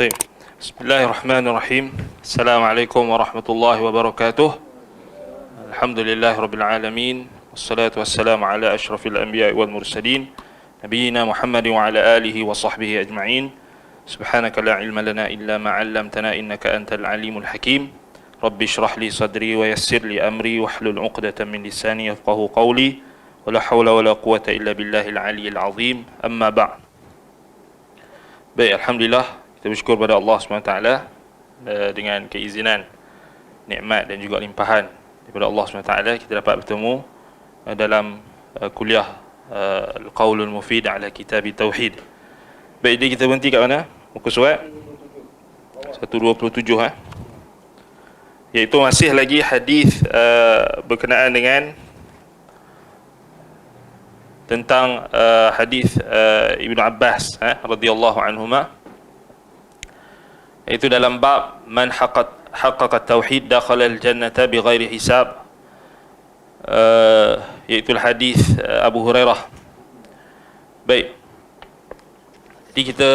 طيب. بسم الله الرحمن الرحيم. السلام عليكم ورحمة الله وبركاته. الحمد لله رب العالمين، والصلاة والسلام على أشرف الأنبياء والمرسلين نبينا محمد وعلى آله وصحبه أجمعين. سبحانك لا علم لنا إلا ما علمتنا إنك أنت العليم الحكيم. رب اشرح لي صدري ويسر لي أمري واحلل عقدة من لساني يفقهوا قولي ولا حول ولا قوة إلا بالله العلي العظيم. أما بعد. Baik, Alhamdulillah, kita bersyukur pada Allah SWT dengan keizinan, nikmat dan juga limpahan daripada Allah SWT, kita dapat bertemu dalam kuliah Al-Qaulul Mufid ala Kitab Tauhid. Baik, jadi kita berhenti kat mana? Muka surat 127 iaitu masih lagi hadis berkenaan dengan tentang hadis Ibnu Abbas radhiyallahu anhuma, iaitu dalam bab man haqqaqa tauhid dakhala al-jannata bighairi hisab, iaitu hadis Abu Hurairah. Baik, jadi kita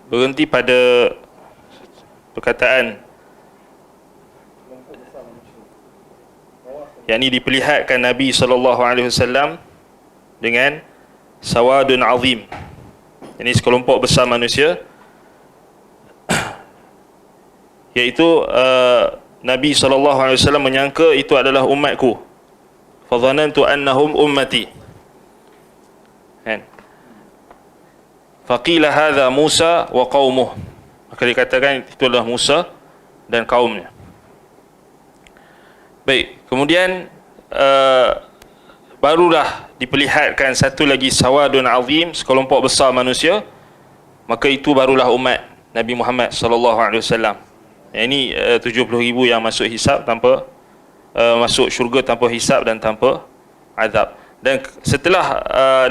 berhenti pada perkataan yang ini diperlihatkan Nabi SAW dengan sawadun azim, ini sekelompok besar manusia, iaitu Nabi SAW menyangka itu adalah umatku, fadhanantu annahum ummati, kan? Faqila hadha Musa wa qaumuh, maka dikatakan itu adalah Musa dan kaumnya. Baik, kemudian barulah diperlihatkan satu lagi sawadun azim, sekelompok besar manusia, maka itu barulah umat Nabi Muhammad SAW. Ini 70,000 yang masuk hisab tanpa masuk syurga tanpa hisab dan tanpa azab. Dan setelah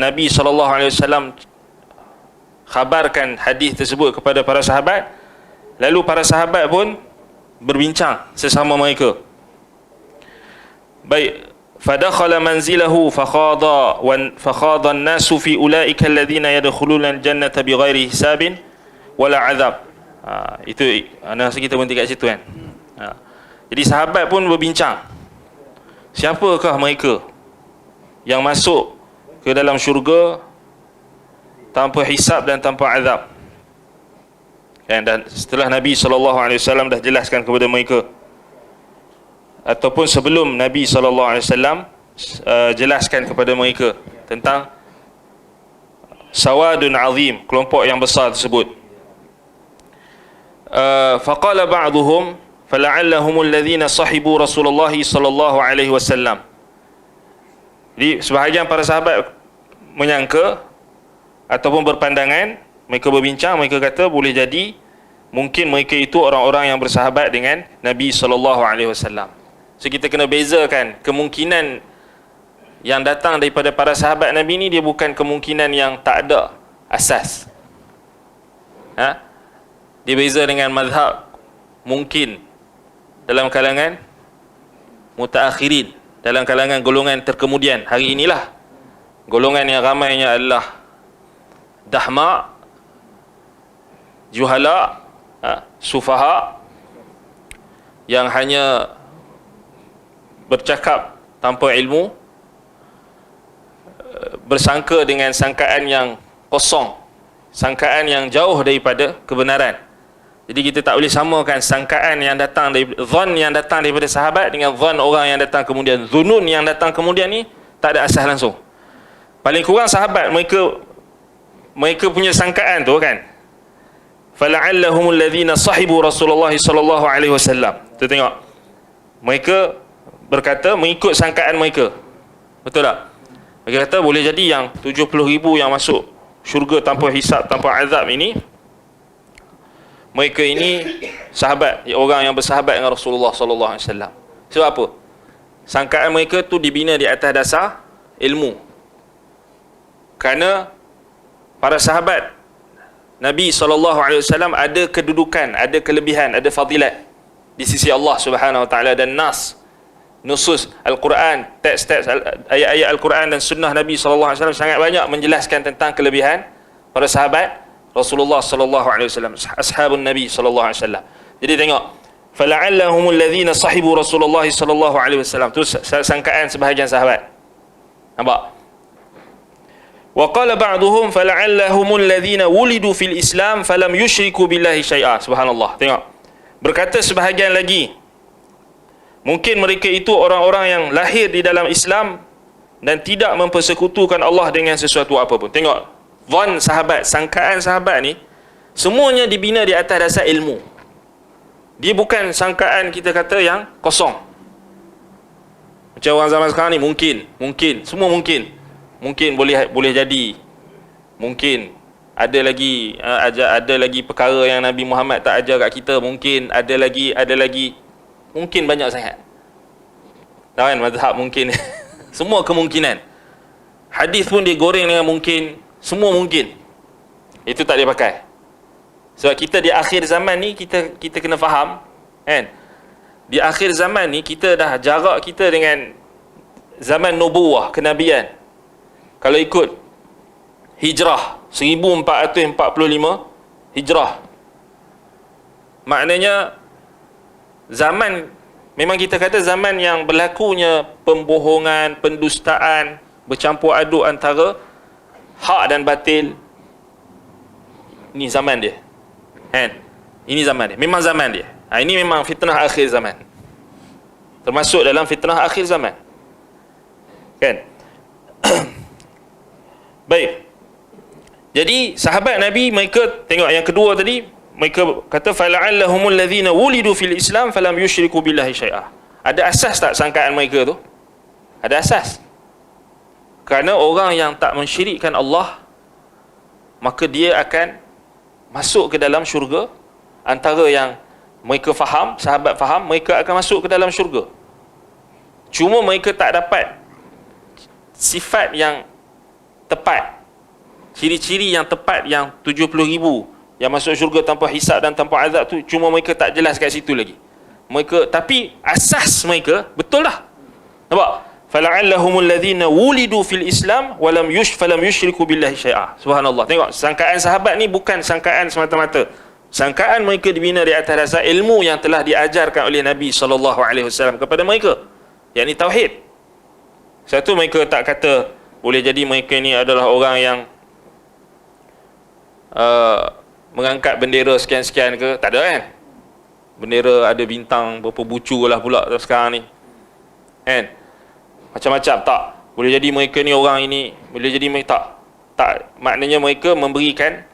Nabi SAW khabarkan hadis tersebut kepada para sahabat, lalu para sahabat pun berbincang sesama mereka. Baik, فدخل منزله فخاض الناس في أولئك الذين يدخلون الجنة بغير حساب ولا عذاب. Itu rasa kita berhenti kat situ, kan? Jadi sahabat pun berbincang, siapakah mereka yang masuk ke dalam syurga tanpa hisab dan tanpa azab, kan? Dan setelah Nabi SAW dah jelaskan kepada mereka, ataupun sebelum Nabi SAW jelaskan kepada mereka tentang sawadun azim, kelompok yang besar tersebut. Faqala ba'duhum fala'allahum alladhina sahibu Rasulullah sallallahu alaihi wasallam. Jadi sebahagian para sahabat menyangka ataupun berpandangan, mereka berbincang, mereka kata boleh jadi mungkin mereka itu orang-orang yang bersahabat dengan Nabi sallallahu alaihi wasallam. So kita kena bezakan kemungkinan yang datang daripada para sahabat Nabi ni, dia bukan kemungkinan yang tak ada asas. Dia beza dengan mazhab mungkin dalam kalangan mutaakhirin, dalam kalangan golongan terkemudian hari inilah. Golongan yang ramainya adalah dahma, juhala, sufaha, yang hanya bercakap tanpa ilmu, bersangka dengan sangkaan yang kosong, sangkaan yang jauh daripada kebenaran. Jadi kita tak boleh samakan sangkaan yang datang dari zon yang datang daripada sahabat dengan zon orang yang datang kemudian. Zunun yang datang kemudian ni tak ada asas langsung. Paling kurang sahabat mereka punya sangkaan tu, kan, fala'allahumul ladzina sahibu Rasulullah sallallahu alaihi wasallam. Kita tengok mereka berkata mengikut sangkaan mereka, betul tak? Mereka kata boleh jadi yang 70,000 yang masuk syurga tanpa hisab, tanpa azab ini, mereka ini sahabat, orang yang bersahabat dengan Rasulullah sallallahu alaihi wasallam. Sebab apa? Sangkaan mereka tu dibina di atas dasar ilmu. Kerana para sahabat Nabi sallallahu alaihi wasallam ada kedudukan, ada kelebihan, ada fadilat di sisi Allah Subhanahu wa taala, dan nusus Al-Quran, teks-teks ayat-ayat Al-Quran dan sunnah Nabi SAW sangat banyak menjelaskan tentang kelebihan para sahabat Rasulullah sallallahu alaihi wasallam, ashabun Nabi sallallahu alaihi wasallam. Jadi tengok, fala'allahumul ladzina sahibu Rasulullah sallallahu alaihi wasallam, tu sangkaan sebahagian sahabat. Nampak? Wa qala ba'duhum fala'allahumul ladzina wulidu fil Islam falam yusyriku billahi syai'a. Subhanallah. Tengok. Berkata sebahagian lagi, mungkin mereka itu orang-orang yang lahir di dalam Islam dan tidak mempersekutukan Allah dengan sesuatu apapun. Tengok, zon sahabat, sangkaan sahabat ni semuanya dibina di atas dasar ilmu. Dia bukan sangkaan kita kata yang kosong. Macam orang zaman sekarang ni, mungkin, semua mungkin boleh jadi. Mungkin ada lagi perkara yang Nabi Muhammad tak ajar kat kita, mungkin ada lagi mungkin banyak sangat. Tahu kan mazhab mungkin. Semua kemungkinan. Hadis pun digoreng dengan mungkin, semua mungkin. Itu tak dia pakai. Sebab kita di akhir zaman ni kita kena faham, kan? Di akhir zaman ni kita dah jarak kita dengan zaman nubuwah, kenabian. Kalau ikut hijrah 1445 hijrah, maknanya zaman, memang kita kata zaman yang berlakunya pembohongan, pendustaan, bercampur aduk antara hak dan batil. Ini zaman dia, kan? Ini zaman dia, memang zaman dia. Ini memang fitnah akhir zaman, termasuk dalam fitnah akhir zaman, kan? Baik. Jadi sahabat Nabi, mereka tengok yang kedua tadi, mereka kata fala'allahumul ladzina wulidu fil Islam falam yusyriku billahi syai'a. Ada asas tak sangkaan mereka tu? Ada asas. Kerana orang yang tak mensyirikkan Allah, maka dia akan masuk ke dalam syurga. Antara yang mereka faham, sahabat faham, mereka akan masuk ke dalam syurga. Cuma mereka tak dapat sifat yang tepat, ciri-ciri yang tepat, yang 70,000 yang masuk syurga tanpa hisab dan tanpa azab tu, cuma mereka tak jelas kat situ lagi. Mereka, tapi asas mereka betul lah. Nampak? Fala'allahumul ladzina wulidu fil Islam falam yusyriku billahi syai'a. Subhanallah. Tengok, sangkaan sahabat ni bukan sangkaan semata-mata. Sangkaan mereka dibina di atas dasar ilmu yang telah diajarkan oleh Nabi SAW kepada mereka, yakni tauhid. Satu, mereka tak kata boleh jadi mereka ni adalah orang yang mengangkat bendera sekian-sekian ke. Tak ada, kan? Bendera ada bintang berapa bucu lah pula sekarang ni, kan? Macam-macam. Tak boleh jadi mereka ni orang ini, boleh jadi mereka tak, maknanya mereka memberikan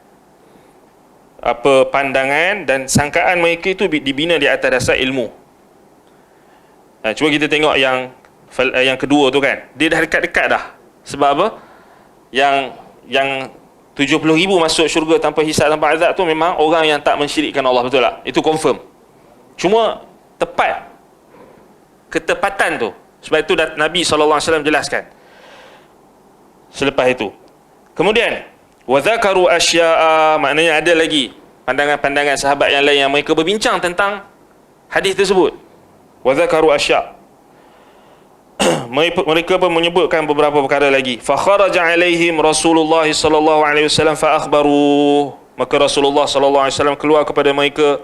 apa pandangan dan sangkaan mereka itu dibina di atas dasar ilmu. Cuba kita tengok yang kedua tu, kan? Dia dah dekat-dekat dah. Sebab apa? Yang 70,000 masuk syurga tanpa hisab, tanpa azab tu memang orang yang tak mensyirikkan Allah, betul tak? Itu confirm. Cuma tepat, ketepatan tu. Sebab itu Nabi SAW jelaskan selepas itu. Kemudian wadzakaru asya'a, maknanya ada lagi pandangan-pandangan sahabat yang lain yang mereka berbincang tentang hadis tersebut. Wadzakaru asya', mereka pun menyebutkan beberapa perkara lagi. Fa kharaja alaihim Rasulullah sallallahu alaihi wasallam fa akhbaru, maka Rasulullah sallallahu alaihi wasallam keluar kepada mereka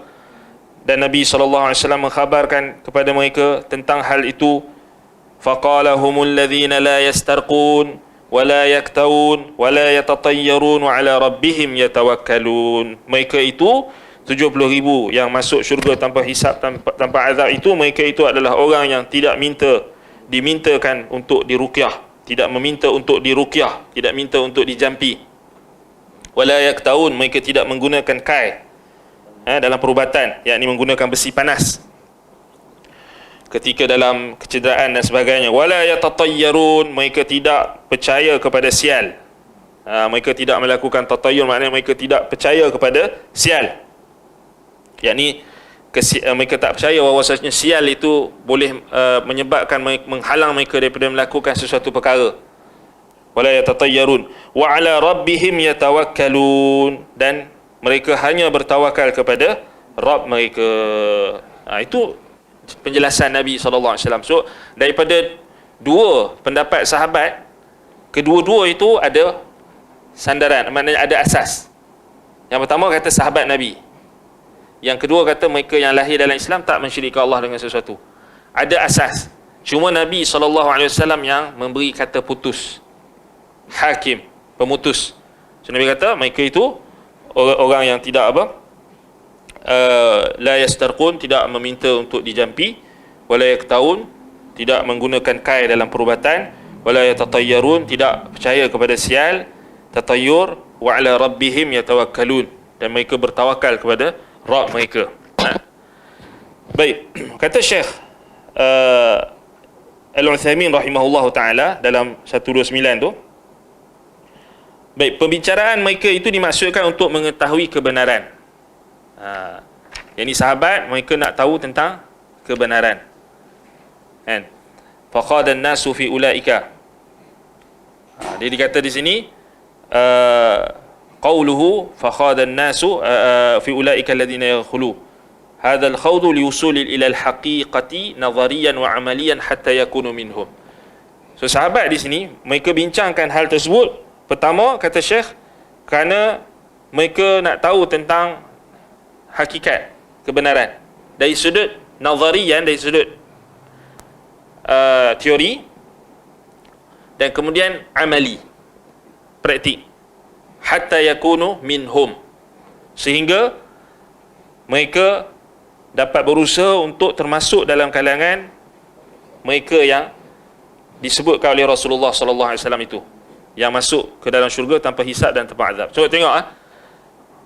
dan Nabi sallallahu alaihi wasallam mengkhabarkan kepada mereka tentang hal itu. Faqala humul ladzina la yastarqun wa la yaktawun wa la yatatayyarun wa ala rabbihim yatawakkalun. Mereka itu 70,000 yang masuk syurga tanpa hisab, tanpa azab itu, mereka itu adalah orang yang tidak dimintakan untuk diruqyah, tidak meminta untuk diruqyah, tidak minta untuk dijampi. Wala yaktawun, mereka tidak menggunakan kai dalam perubatan, yakni menggunakan besi panas ketika dalam kecederaan dan sebagainya. Wala yatatayyarun, mereka tidak percaya kepada sial. Mereka tidak melakukan tatayyur, maknanya mereka tidak percaya kepada sial, yakni mereka tak percaya bahawasanya sial itu boleh menyebabkan menghalang mereka daripada melakukan sesuatu perkara. Wala yatatayyarun wa ala rabbihim yatawakkalun, dan mereka hanya bertawakal kepada Rabb mereka. Itu penjelasan Nabi SAW. So daripada dua pendapat sahabat, kedua-dua itu ada sandaran, maknanya ada asas. Yang pertama kata sahabat Nabi. Yang kedua kata mereka yang lahir dalam Islam tak mensyirikkan Allah dengan sesuatu. Ada asas. Cuma Nabi SAW yang memberi kata putus. Hakim, pemutus. So, Nabi kata mereka itu orang yang tidak apa? La yastarqun, tidak meminta untuk dijampi, wala yaktawun, tidak menggunakan kai dalam perubatan, wala yatatayyarun, tidak percaya kepada sial, tatayyur, wa ala rabbihim yatawakkalun, dan mereka bertawakal kepada Rabb mereka. Baik, kata Syekh Al-Utsaimin rahimahullahu taala dalam 129 tu, baik, pembicaraan mereka itu dimaksudkan untuk mengetahui kebenaran. Yang ni sahabat, mereka nak tahu tentang kebenaran. Kan? Faqadan nasu fi ulaika. Dia dikata di sini qauluhu faqadan nasu fi ulaika alladhina yakhulu. Hadha al-khawd liwusul ila al-haqiqati nadhariyan wa amaliyan hatta yakunu minhum. So sahabat di sini mereka bincangkan hal tersebut. Pertama kata Syekh, kerana mereka nak tahu tentang hakikat kebenaran dari sudut nazarian, dari sudut teori, dan kemudian amali, praktik, hatta yakunu minhum, sehingga mereka dapat berusaha untuk termasuk dalam kalangan mereka yang disebutkan oleh Rasulullah SAW itu, yang masuk ke dalam syurga tanpa hisab dan tanpa azab. Cuba tengok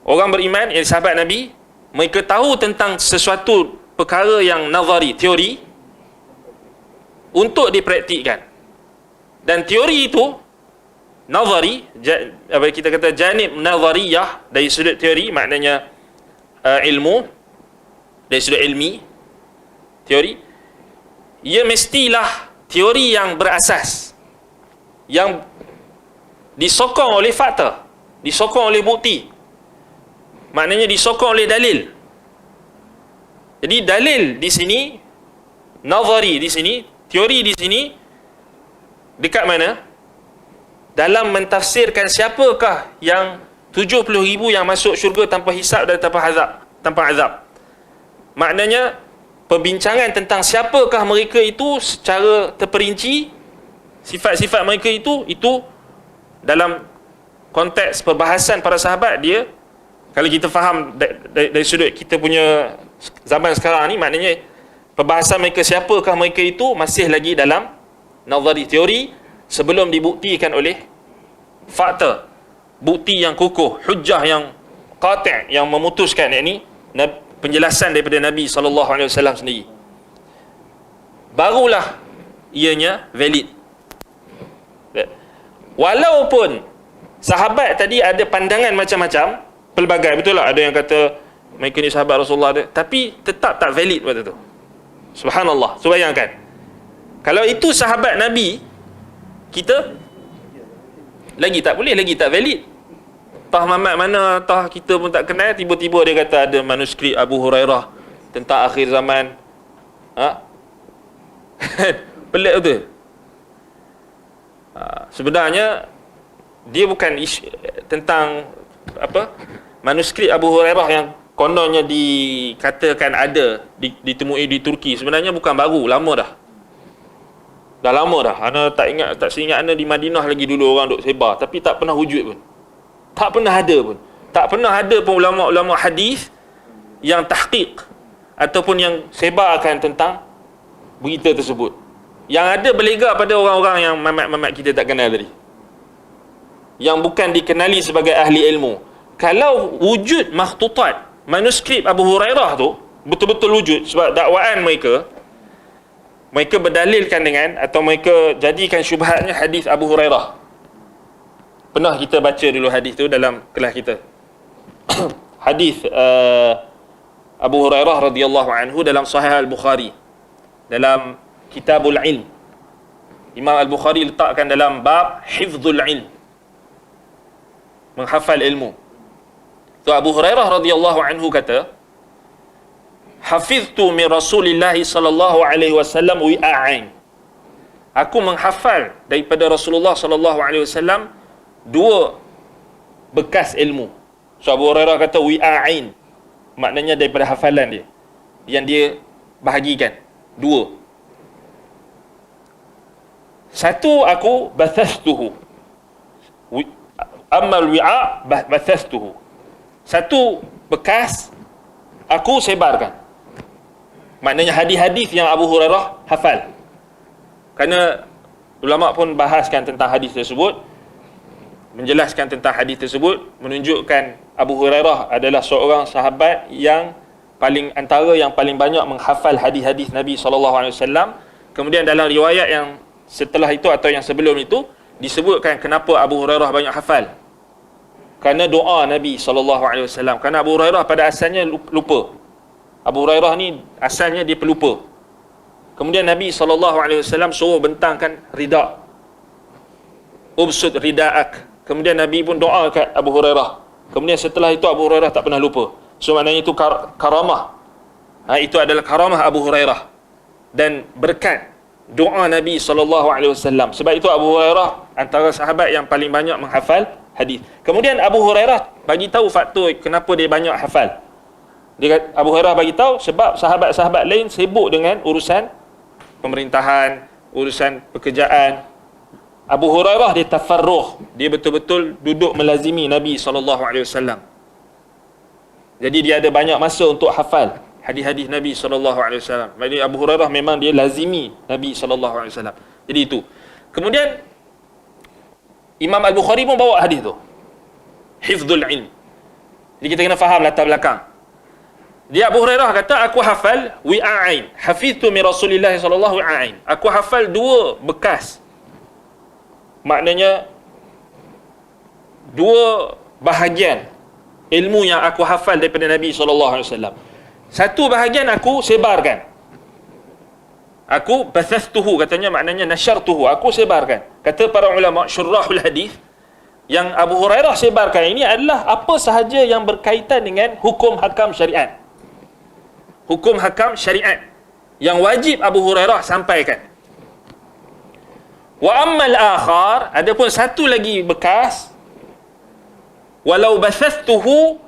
orang beriman, yang sahabat Nabi, mereka tahu tentang sesuatu perkara yang nazari, teori, untuk dipraktikkan. Dan teori itu nazari, apa kita kata janib nazariyah, dari sudut teori, maknanya ilmu, dari sudut ilmi, teori, ia mestilah teori yang berasas, yang disokong oleh fakta, disokong oleh bukti, maknanya disokong oleh dalil. Jadi dalil di sini, nazari di sini, teori di sini, dekat mana? Dalam mentafsirkan siapakah yang 70,000 yang masuk syurga tanpa hisab dan tanpa azab. Maknanya perbincangan tentang siapakah mereka itu secara terperinci, sifat-sifat mereka itu dalam konteks perbahasan para sahabat, dia, kalau kita faham dari sudut kita punya zaman sekarang ni, maknanya perbahasan mereka, siapakah mereka itu, masih lagi dalam nazari, teori, sebelum dibuktikan oleh fakta, bukti yang kukuh, hujjah yang qati', yang memutuskan, yakni penjelasan daripada Nabi SAW sendiri, barulah ianya valid. Walaupun sahabat tadi ada pandangan macam-macam, pelbagai, betul lah, ada yang kata mereka ni sahabat Rasulullah, tapi tetap tak valid waktu tu. Subhanallah. So bayangkan, kalau itu sahabat Nabi, kita lagi tak boleh, lagi tak valid. Tah Muhammad mana, tah kita pun tak kenal, tiba-tiba dia kata ada manuskrip Abu Hurairah tentang akhir zaman. Pelik betul. Sebenarnya dia bukan tentang apa, manuskrip Abu Hurairah yang kononnya dikatakan ada ditemui di Turki. Sebenarnya bukan baru, lama dah. Dah lama dah. Ana tak seingat ana di Madinah lagi dulu orang duk sebar, tapi tak pernah wujud pun. Tak pernah ada pun. Tak pernah ada pun ulama-ulama hadis yang tahqiq ataupun yang sebarkan tentang berita tersebut. Yang ada berlega pada orang-orang yang mamat-mamat kita tak kenal tadi, yang bukan dikenali sebagai ahli ilmu. Kalau wujud makhtutat, manuskrip Abu Hurairah tu betul-betul wujud, sebab dakwaan mereka berdalilkan dengan, atau mereka jadikan syubhatnya hadis Abu Hurairah. Pernah kita baca dulu hadis tu dalam kelas kita. Hadis Abu Hurairah radhiyallahu anhu dalam Sahih Al-Bukhari, dalam Kitabul Ilm. Imam Al-Bukhari letakkan dalam bab hifzul ilm, menghafal ilmu. Tu Abu Hurairah radhiyallahu anhu kata, hafiztu min Rasulillah sallallahu alaihi wasallam wi'ain. Aku menghafal daripada Rasulullah sallallahu alaihi wasallam 2 bekas ilmu. So Abu Hurairah kata wi'ain, maknanya daripada hafalan dia yang dia bahagikan dua. Satu aku bathastuhu, ammal wi'a bathastuhu. Satu bekas aku sebarkan. Maknanya hadis-hadis yang Abu Hurairah hafal. Kerana ulama pun bahaskan tentang hadis tersebut, menjelaskan tentang hadis tersebut, menunjukkan Abu Hurairah adalah seorang sahabat yang antara yang paling banyak menghafal hadis-hadis Nabi SAW. Kemudian dalam riwayat yang setelah itu atau yang sebelum itu disebutkan kenapa Abu Hurairah banyak hafal. Kerana doa Nabi SAW. Kerana Abu Hurairah pada asalnya lupa. Abu Hurairah ni asalnya dia pelupa. Kemudian Nabi SAW suruh bentangkan rida, ubsud rida'ak. Kemudian Nabi pun doa kat Abu Hurairah. Kemudian setelah itu Abu Hurairah tak pernah lupa. So maknanya itu karamah. Itu adalah karamah Abu Hurairah dan berkat doa Nabi SAW. Sebab itu Abu Hurairah antara sahabat yang paling banyak menghafal hadis. Kemudian Abu Hurairah bagi tahu faktor kenapa dia banyak hafal. Abu Hurairah bagi tahu sebab sahabat-sahabat lain sibuk dengan urusan pemerintahan, urusan pekerjaan. Abu Hurairah dia tafarruh, dia betul-betul duduk melazimi Nabi SAW. Jadi dia ada banyak masa untuk hafal hadis-hadis Nabi SAW. Jadi Abu Hurairah memang dia lazimi Nabi SAW. Jadi itu. Kemudian Imam Al-Bukhari pun bawa hadis tu, hifdzul ilm. Jadi kita kena faham latar belakang. Dia Abu Hurairah kata, aku hafal wi'ain, hafiztu min Rasulillah sallallahu wi'ain. Aku hafal dua bekas. Maknanya dua bahagian ilmu yang aku hafal daripada Nabi SAW. Satu bahagian aku sebarkan. Aku bathastuhu, katanya maknanya nasyartuhu, aku sebarkan. Kata para ulama syurahul hadis, yang Abu Hurairah sebarkan ini adalah apa sahaja yang berkaitan dengan hukum hakam syariat. Hukum hakam syariat yang wajib Abu Hurairah sampaikan. Wa ammal akhar, adapun satu lagi bekas, walau bathastuhu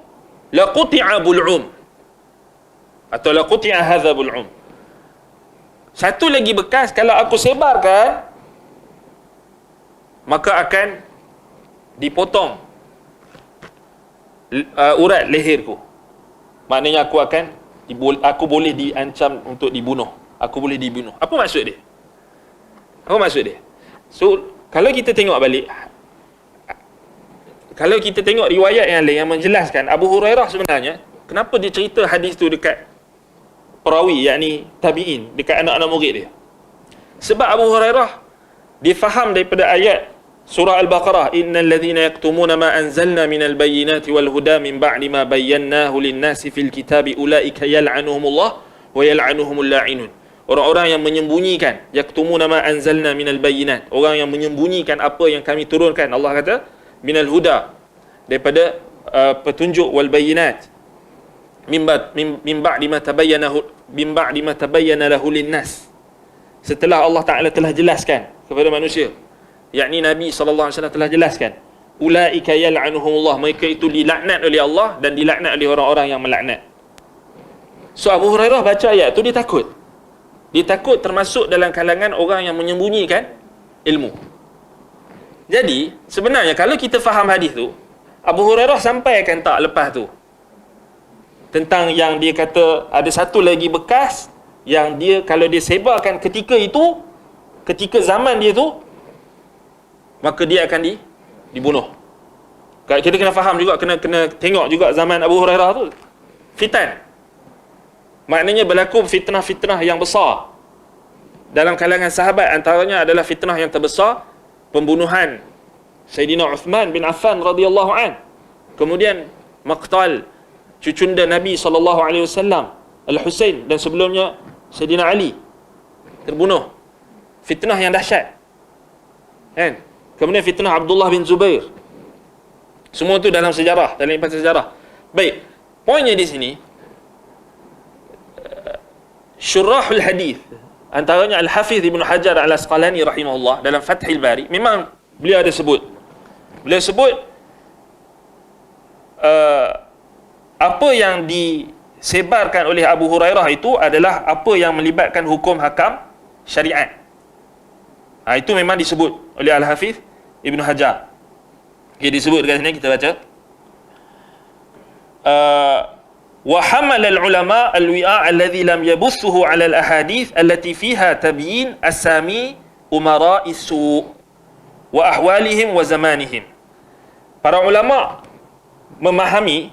laquti'a bul'um, atau laquti'a hadha bul'um. Satu lagi bekas kalau aku sebarkan, maka akan dipotong urat leherku. Maknanya aku boleh diancam untuk dibunuh. Aku boleh dibunuh. Apa maksud dia? Apa maksud dia? So, kalau kita tengok balik, kalau kita tengok riwayat yang lain yang menjelaskan Abu Hurairah sebenarnya, kenapa dia cerita hadis tu dekat perawi, yakni tabi'in, dekat anak-anak murid dia? Sebab Abu Hurairah dia faham daripada ayat surah Al-Baqarah, innal ladzina yaktumuna ma anzalna minal bayyinati wal huda min ba'di ma bayyanahu lin-nasi fil kitabi ulaika yal'anuhumullah wa yal'anuhumul la'inun. Orang-orang yang menyembunyikan, yaktumuna ma anzalna minal bayyinat, orang yang menyembunyikan apa yang kami turunkan, Allah kata minal huda, daripada petunjuk, wal bayyinat min ba'di ma tabayyana lahu lin-nas, setelah Allah Ta'ala telah jelaskan kepada manusia, yakni Nabi SAW telah jelaskan, ulaika yal'anuhumullah, mereka itu dilaknat oleh Allah dan dilaknat oleh orang-orang yang melaknat. So Abu Hurairah baca ayat tu, dia takut. Dia takut termasuk dalam kalangan orang yang menyembunyikan ilmu. Jadi sebenarnya kalau kita faham hadis tu, Abu Hurairah sampaikan tak lepas tu tentang yang dia kata ada satu lagi bekas yang dia kalau dia sebarkan ketika itu, ketika zaman dia tu, maka dia akan dibunuh. Kita kena faham juga, kena tengok juga zaman Abu Hurairah tu fitan. Maknanya berlaku fitnah-fitnah yang besar dalam kalangan sahabat. Antaranya adalah fitnah yang terbesar, pembunuhan Sayyidina Uthman bin Affan radhiyallahu an. Kemudian maqtal cucunda Nabi SAW, Al-Husain, dan sebelumnya Sayyidina Ali terbunuh. Fitnah yang dahsyat, kan? Kemudian fitnah Abdullah bin Zubair. Semua tu dalam sejarah, dalam limpahan sejarah. Baik, poinnya di sini, syurahul hadis, antaranya Al-Hafiz Ibn Hajar Al-Asqalani rahimahullah dalam Fathil Bari, memang beliau ada sebut, beliau sebut apa yang disebarkan oleh Abu Hurairah itu adalah apa yang melibatkan hukum hakam syariat. Itu memang disebut oleh Al-Hafiz Ibn Hajar. Okay, disebut dekat sini, kita baca. Wa hamala al-ulama al-wi'a' alladhi lam yabuthuhu 'ala al-ahadith allati fiha tabyin asami umara'i su' wa ahwalihim wa zamanihim. Para ulama memahami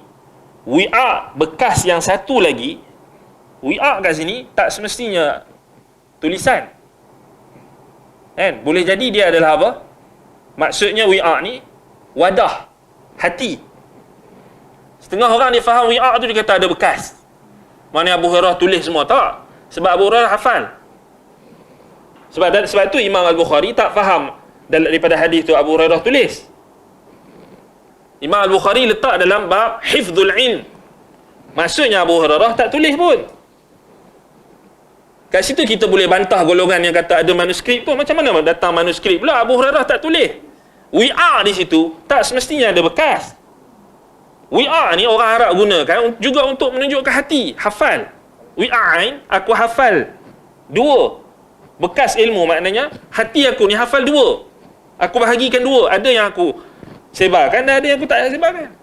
wi'a' bekas yang satu lagi. Wi'a' kat sini tak semestinya tulisan, kan? Boleh jadi dia adalah apa? Maksudnya wi'a' ni wadah hati. Setengah orang dia faham wi'a' tu, dia kata ada bekas. Mana Abu Hurairah tulis semua? Tak. Sebab Abu Hurairah hafal. Sebab tu Imam Al-Bukhari tak faham daripada hadis tu Abu Hurairah tulis. Imam Al-Bukhari letak dalam bab hifdzul ilm. Maksudnya Abu Hurairah tak tulis pun. Kat situ kita boleh bantah golongan yang kata ada manuskrip tu. Macam mana datang manuskrip pula Abu Hurairah tak tulis? Wi'a' di situ tak semestinya ada bekas. Wi'a' ni orang Arab gunakan juga untuk menunjukkan hati, hafal. Wi'ain, aku hafal 2. Bekas ilmu maknanya hati aku ni hafal 2. Aku bahagikan 2. Ada yang aku sebarkan dan ada yang aku tak sebarkan.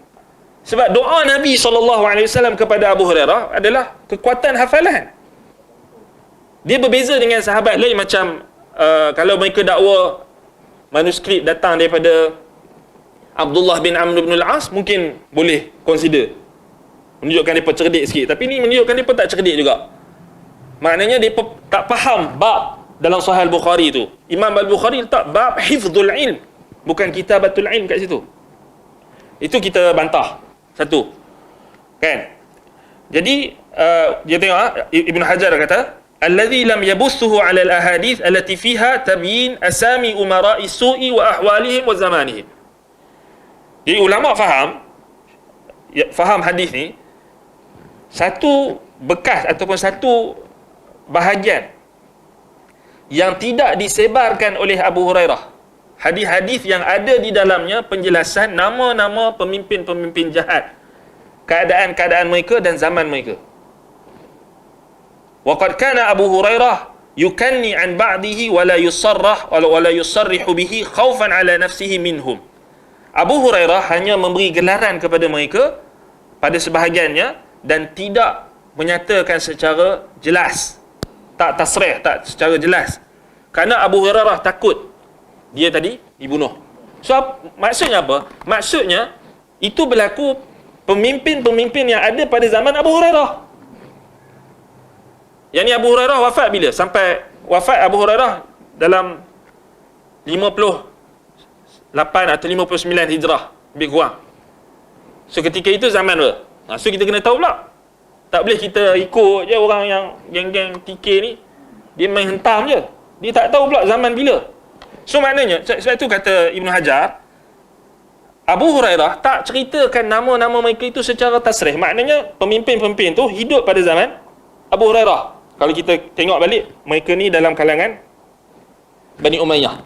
Sebab doa Nabi SAW kepada Abu Hurairah adalah kekuatan hafalan. Dia berbeza dengan sahabat lain, macam kalau mereka dakwa manuskrip datang daripada Abdullah bin Amr bin Al-As, mungkin boleh consider, menunjukkan mereka cerdik sikit. Tapi ni menunjukkan mereka tak cerdik juga. Maknanya mereka tak faham bab dalam Sahih Al-Bukhari tu. Imam Al-Bukhari letak bab hifdzul ilm, bukan kitabatul ilm kat situ. Itu kita bantah satu, kan? Jadi dia tengok, Ibn Hajar kata alladhi lam yabussuhu 'ala al-ahadith allati fiha tabyin asami umara'i su'i wa ahwalihim wa zamanihim. Jadi ulama faham hadis ni, satu bekas ataupun satu bahagian yang tidak disebarkan oleh Abu Hurairah. Hadis-hadis yang ada di dalamnya penjelasan nama-nama pemimpin-pemimpin jahat, keadaan-keadaan mereka dan zaman mereka. Wa qad kana Abu Hurairah yukanni an ba'dihi wa la yusarrihu bihi khaufan ala nafsihi minhum. Abu Hurairah hanya memberi gelaran kepada mereka pada sebahagiannya dan tidak menyatakan secara jelas, tak tasrih, tak secara jelas, kerana Abu Hurairah takut dia tadi dibunuh. So maksudnya apa? Maksudnya itu berlaku pemimpin-pemimpin yang ada pada zaman Abu Hurairah. Yang ni Abu Hurairah wafat bila? Sampai wafat Abu Hurairah dalam 58 atau 59 Hijrah, lebih kurang. So ketika itu zaman apa? So kita kena tahu pula. Tak boleh kita ikut je orang yang geng-geng TK ni, dia main hentam je, dia tak tahu pula zaman bila. So maknanya, sebab itu kata Ibn Hajar, Abu Hurairah tak ceritakan nama-nama mereka itu secara tasrih. Maknanya pemimpin-pemimpin tu hidup pada zaman Abu Hurairah. Kalau kita tengok balik, mereka ni dalam kalangan Bani Umayyah.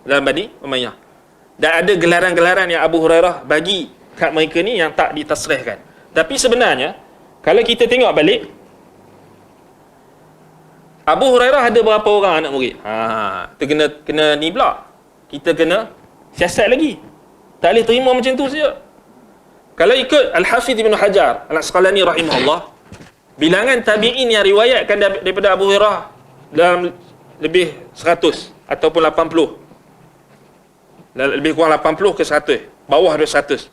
Dalam Bani Umayyah. Dan ada gelaran-gelaran yang Abu Hurairah bagi kat mereka ni yang tak ditasrihkan. Tapi sebenarnya, kalau kita tengok balik, Abu Hurairah ada berapa orang anak murid? Kita kena ni pula. Kita kena siasat lagi. Tak boleh terima macam tu saja. Kalau ikut Al-Hafiz Ibn Hajar Al-Asqalani rahimahullah, bilangan tabi'in yang riwayatkan daripada Abu Hurairah dalam lebih 100 ataupun 80. Lebih kurang 80 ke 100. Bawah dari 100.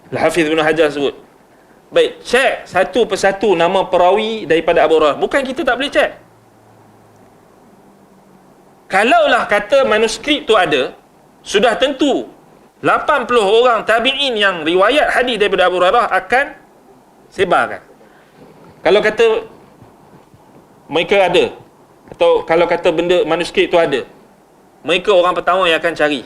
Al-Hafiz Ibn Hajar sebut. Baik, cek satu persatu nama perawi daripada Abu Hurairah. Bukan kita tak boleh cek. Kalaulah kata manuskrip tu ada, sudah tentu 80 orang tabi'in yang riwayat hadis daripada Abu Hurairah akan sebarkan. Kalau kata mereka ada, atau kalau kata benda manuskrip tu ada, mereka orang pertama yang akan cari.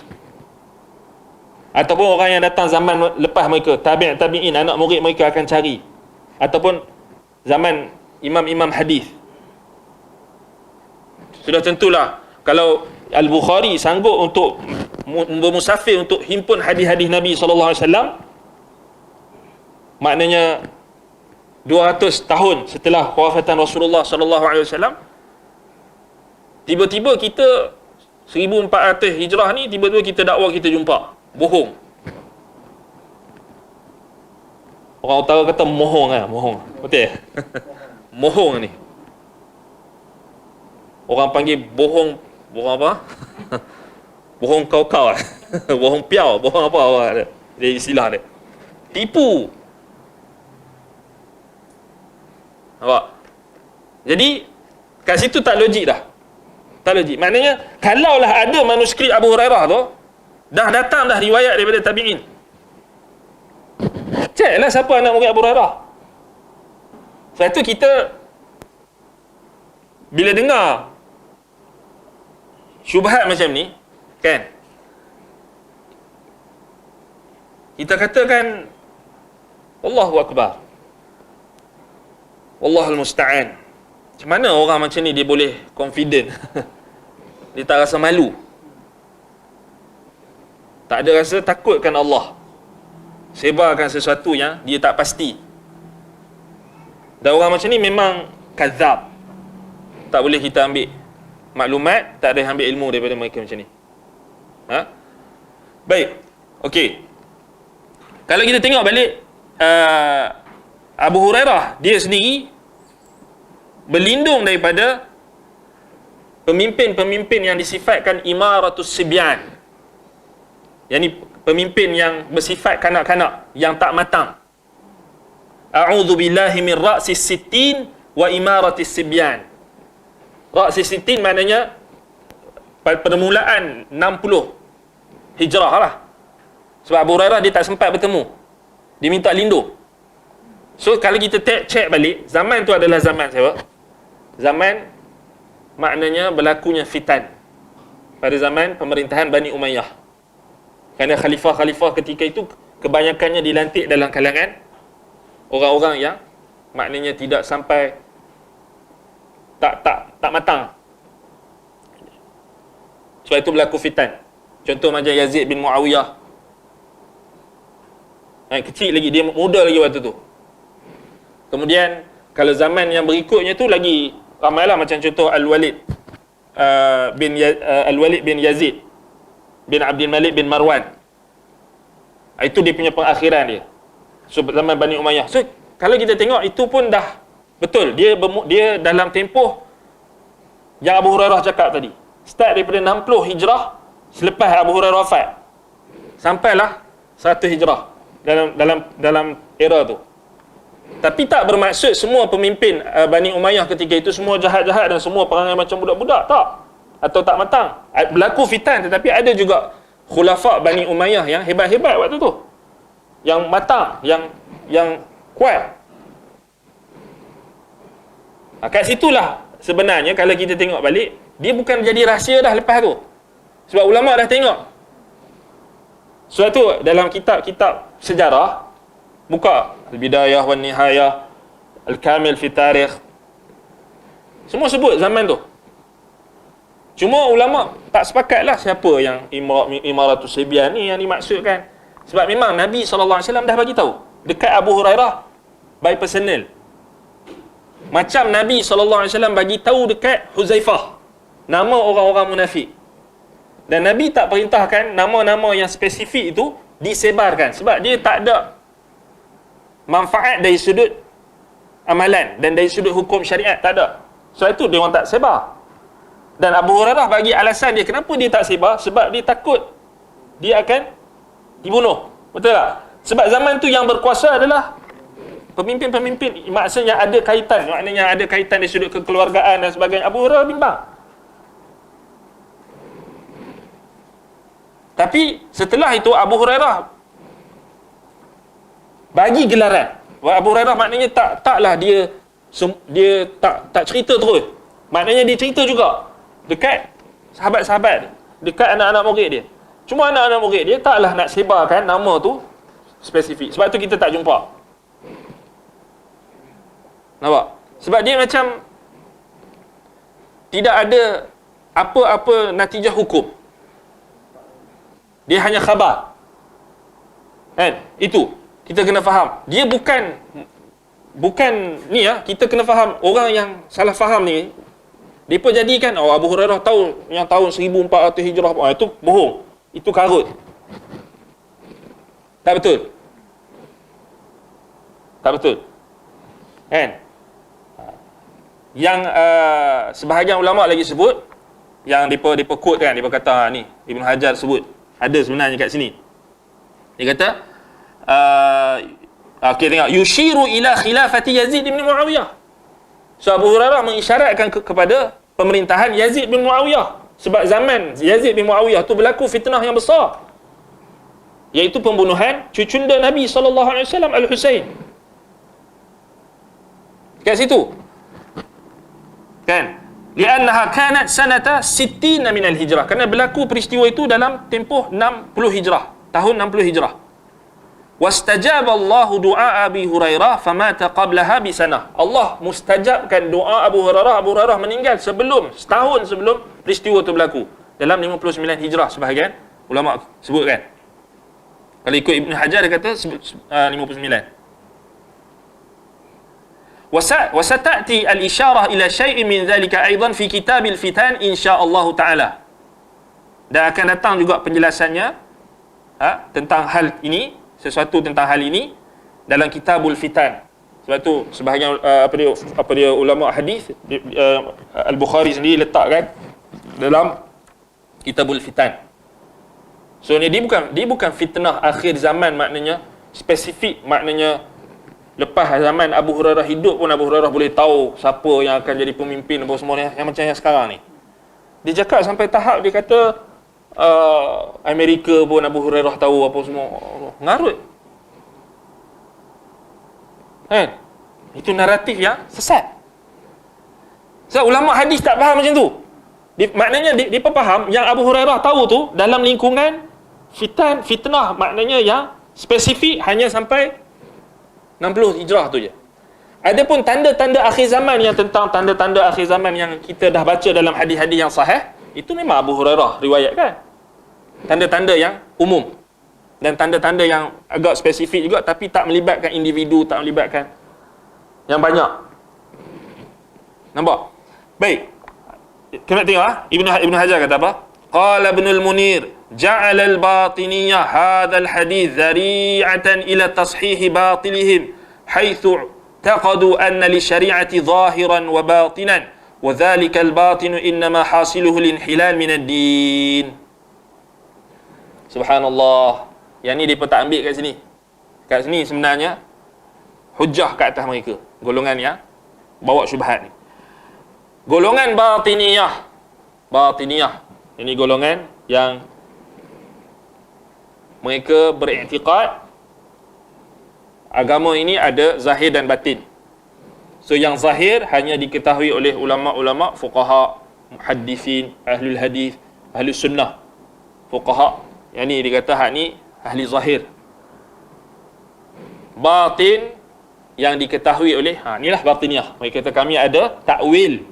Ataupun orang yang datang zaman lepas mereka, tabi'in, anak murid mereka akan cari. Ataupun zaman imam-imam hadis. Sudah tentulah, kalau Al-Bukhari sanggup untuk bermusafir untuk himpun hadis-hadis Nabi SAW, maknanya 200 tahun setelah kewafatan Rasulullah SAW, tiba-tiba kita 1400 hijrah ni, tiba-tiba kita dakwa kita jumpa. Bohong. Orang utara kata mohong lah, mohong. Betul? Mohong ni. Orang panggil bohong, bohong apa? Bohong kau-kau lah. Bohong piau, bohong apa orang ada. Dia istilah dia. Tipu. Nampak? Jadi, kat situ tak logik dah. Tak logik. Maknanya, kalaulah ada manuskrip Abu Hurairah tu, dah datang dah riwayat daripada tabi'in. Cek lah siapa anak murid Abu Hurairah. Sebab tu kita bila dengar syubhat macam ni, kan, kita katakan Allahu Akbar, Wallahul Musta'an. Macam mana orang macam ni dia boleh confident? Dia tak rasa malu, tak ada rasa takutkan Allah, sebarkan sesuatu yang dia tak pasti. Dan orang macam ni memang kazab. Tak boleh kita ambil maklumat, tak ada ambil ilmu daripada mereka macam ni. Ha? Baik. Okey. Kalau kita tengok balik Abu Hurairah, dia sendiri berlindung daripada pemimpin-pemimpin yang disifatkan imaratus sibyan. Yang ni pemimpin yang bersifat kanak-kanak, yang tak matang. A'udzu billahi min ra'sis sittin wa imaratis sibyan. Ra'sis sittin maknanya permulaan 60 hijrah lah. Sebab Abu Hurairah dia tak sempat bertemu, dia minta lindung. So kalau kita cek balik, zaman tu adalah zaman siapa? Zaman maknanya berlakunya fitan pada zaman pemerintahan Bani Umayyah. Kerana khalifah-khalifah ketika itu kebanyakannya dilantik dalam kalangan orang-orang yang maknanya tidak sampai tak matang. Sebab itu berlaku fitan. Contoh macam Yazid bin Muawiyah. Kecil lagi, dia muda lagi waktu tu. Kemudian kalau zaman yang berikutnya tu lagi ramailah, macam contoh Al-Walid Al-Walid bin Yazid bin Abdul Malik bin Marwan. Itu dia punya pengakhiran dia. So zaman Bani Umayyah. So kalau kita tengok itu pun dah betul. Dia dalam tempoh yang Abu Hurairah cakap tadi. Start daripada 60 hijrah selepas Abu Hurairah wafat, sampailah 100 hijrah dalam era tu. Tapi tak bermaksud semua pemimpin Bani Umayyah ketika itu semua jahat-jahat dan semua perangai macam budak-budak, tak. Atau tak matang. Berlaku fitan, tetapi ada juga khulafa Bani Umayyah yang hebat-hebat waktu tu, yang matang, yang kuat. Kat situlah sebenarnya kalau kita tengok balik, dia bukan jadi rahsia dah lepas tu. Sebab ulama dah tengok. Sebab tu dalam kitab-kitab sejarah, buka Al-Bidayah wan Nihayah, Al-Kamil fi Tarikh, semua sebut zaman tu. Cuma ulama tak sepakatlah siapa yang imaratus sibyan ni yang dimaksudkan. Sebab memang Nabi SAW dah bagi tahu dekat Abu Hurairah by personal. Macam Nabi SAW bagi tahu dekat Huzaifah nama orang-orang munafik. Dan Nabi tak perintahkan nama-nama yang spesifik itu disebarkan, sebab dia tak ada manfaat dari sudut amalan dan dari sudut hukum syariat, tak ada. Sebab itu dia orang tak sebar. Dan Abu Hurairah bagi alasan dia kenapa dia tak sebar, sebab dia takut dia akan dibunuh. Betul tak? Sebab zaman tu yang berkuasa adalah pemimpin-pemimpin, maksudnya ada kaitan, maknanya ada kaitan dari sudut kekeluargaan dan sebagainya. Abu Hurairah bimbang. Tapi setelah itu Abu Hurairah bagi gelaran. Abu Hurairah maknanya taklah dia tak cerita terus. Maknanya dia cerita juga dekat sahabat-sahabat, dekat anak-anak murid dia. Cuma anak-anak murid dia taklah nak sebarkan nama tu spesifik. Sebab tu kita tak jumpa. Nampak? Sebab dia macam tidak ada apa-apa natijah hukum. Dia hanya khabar. Kan? Itu kita kena faham. Dia bukan ni ya, kita kena faham orang yang salah faham ni. Depa jadikan Abu Hurairah tahu yang tahun 1400 Hijrah. Itu bohong. Itu karut. Tak betul. Tak betul. Kan? Yang sebahagian ulama lagi sebut, yang depa quote kan, depa kata ni Ibn Hajar sebut. Ada sebenarnya kat sini. Dia kata okey, tengok, yushiru ila khilafati Yazid bin Muawiyah. So Abu Hurairah mengisyaratkan kepada pemerintahan Yazid bin Muawiyah. Sebab zaman Yazid bin Muawiyah tu berlaku fitnah yang besar, iaitu pembunuhan cucunda Nabi SAW, Al-Husain. Kat situ kan, li'annaha kanat sanata 60 min al-hijrah, kerana berlaku peristiwa itu dalam tempoh 60 hijrah, tahun 60 hijrah. Wastajaba Allahu du'a Abi Hurairah famata qablaha bi sanah. Allah mustajabkan doa Abu Hurairah. Abu Hurairah meninggal setahun sebelum peristiwa itu berlaku, dalam 59 hijrah sebahagian ulama sebutkan. Kalau ikut Ibn Hajar dia kata 59. وستأتي الإشارة إلى شيء من ذلك أيضا في كتاب الفتان إن شاء الله تعالى. Dan akan datang juga penjelasannya tentang hal ini, sesuatu tentang hal ini dalam Kitabul Fitan. Sebab tu sebahagian apa dia ulama hadis, Al-Bukhari sendiri letakkan dalam Kitabul Fitan. So ni dia bukan fitnah akhir zaman, maknanya spesifik, maknanya lepas zaman Abu Hurairah hidup pun Abu Hurairah boleh tahu siapa yang akan jadi pemimpin apa semua yang macam yang sekarang ni. Dia cakap sampai tahap dia kata Amerika pun Abu Hurairah tahu apa semua. Ngarut. Kan? Itu naratif yang sesat. So ulama hadis tak faham macam tu. Maknanya dia faham yang Abu Hurairah tahu tu dalam lingkungan fitnah, maknanya yang spesifik hanya sampai 60 hijrah tu je. Adapun tanda-tanda akhir zaman, yang tentang tanda-tanda akhir zaman yang kita dah baca dalam hadis-hadis yang sahih, itu memang Abu Hurairah riwayatkan. Tanda-tanda yang umum dan tanda-tanda yang agak spesifik juga, tapi tak melibatkan individu, tak melibatkan yang banyak. Nampak? Baik. Kena tengok Ibn Hajar kata apa? Qala Ibn al-Munir ja'ala al-batiniyah hadha al-hadith dhari'atan ila tashihi batilihim haitsu taqadu anna li syari'ati zahiran wa batinan wa dhalika al-batinu innama hasiluhu al-inhilal min ad-din. Subhanallah. Yang ni depa tak ambil kat sini. Kat sini sebenarnya hujah kat atas mereka, golongan yang bawa syubhat ni. Golongan batiniyah. Ini golongan yang mereka beriktikad agama ini ada zahir dan batin. So yang zahir hanya diketahui oleh ulama-ulama, fuqaha, muhaddithin, ahlul hadis, ahlus sunnah. Fuqaha, yang ni dikata hak ni ahli zahir. Batin yang diketahui oleh inilah batiniyah. Mereka kata kami ada takwil.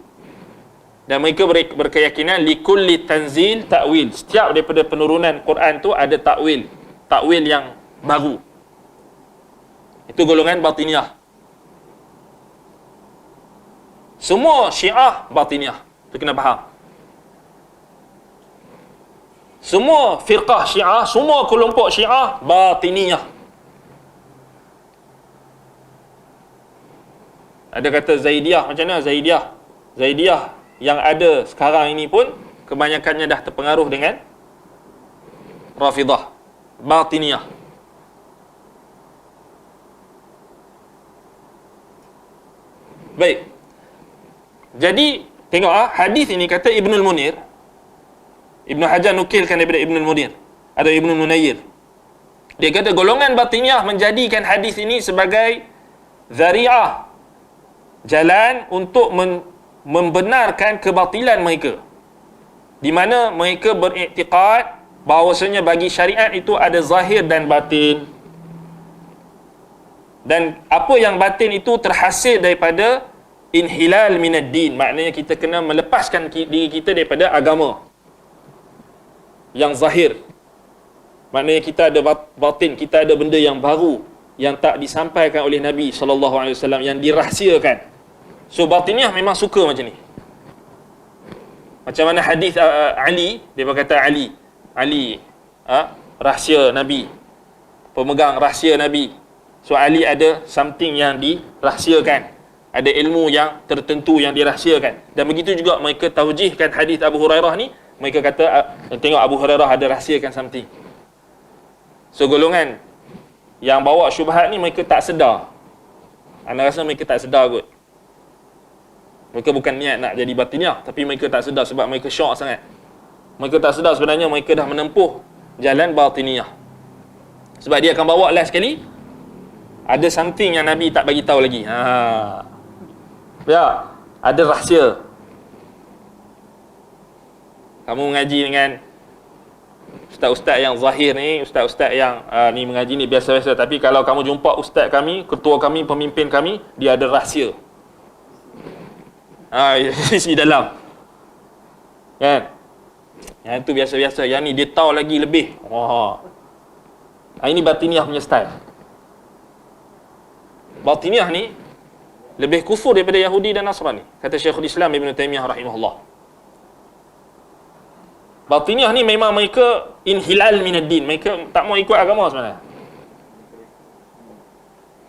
Dan mereka berkeyakinan likulli tanzil takwil. Setiap daripada penurunan Quran tu ada takwil. Takwil yang baru. Itu golongan batiniyah. Semua Syiah batiniyah. Itu kena faham. Semua firqah Syiah, semua kelompok Syiah batiniyah. Ada kata Zaidiyah, macam mana Zaidiyah? Zaidiyah yang ada sekarang ini pun kebanyakannya dah terpengaruh dengan Rafidah, batiniyah. Baik. Jadi tengok hadis ini kata Ibnul Munir. Ibnu Hajar nukilkan daripada Ibnul Munir atau Ibnul Munayir. Dia kata golongan batiniyah menjadikan hadis ini sebagai zari'ah, jalan untuk membenarkan kebatilan mereka, di mana mereka beriktikad bahawasanya bagi syariat itu ada zahir dan batin, dan apa yang batin itu terhasil daripada inhilal minad din, maknanya kita kena melepaskan diri kita daripada agama yang zahir. Maknanya kita ada batin, kita ada benda yang baru yang tak disampaikan oleh Nabi SAW, yang dirahsiakan. So batiniah memang suka macam ni. Macam mana hadis Ali, dia berkata Ali rahsia Nabi, pemegang rahsia Nabi. So Ali ada something yang dirahsiakan, ada ilmu yang tertentu yang dirahsiakan. Dan begitu juga mereka taujihkan hadis Abu Hurairah ni, mereka kata tengok Abu Hurairah ada rahsiakan something. So golongan yang bawa syubhat ni mereka tak sedar. Anda rasa mereka tak sedar kot. Mereka bukan niat nak jadi batiniah, tapi mereka tak sedar sebab mereka syok sangat. Mereka tak sedar sebenarnya mereka dah menempuh jalan batiniah. Sebab dia akan bawa last sekali, ada something yang Nabi tak bagi tahu lagi. Ya, ada rahsia. Kamu mengaji dengan ustaz-ustaz yang zahir ni, ustaz-ustaz yang ni mengaji ni biasa-biasa, tapi kalau kamu jumpa ustaz kami, ketua kami, pemimpin kami, dia ada rahsia. Isi dalam. Kan? Yang itu biasa-biasa, yang ni dia tahu lagi lebih. Ini batiniah punya style. Batiniah ni lebih kufur daripada Yahudi dan Nasrani, kata Syekhul Islam Ibn Taymiyah rahimahullah. Batiniah ni memang mereka inhilal minad din, mereka tak mau ikut agama sebenarnya.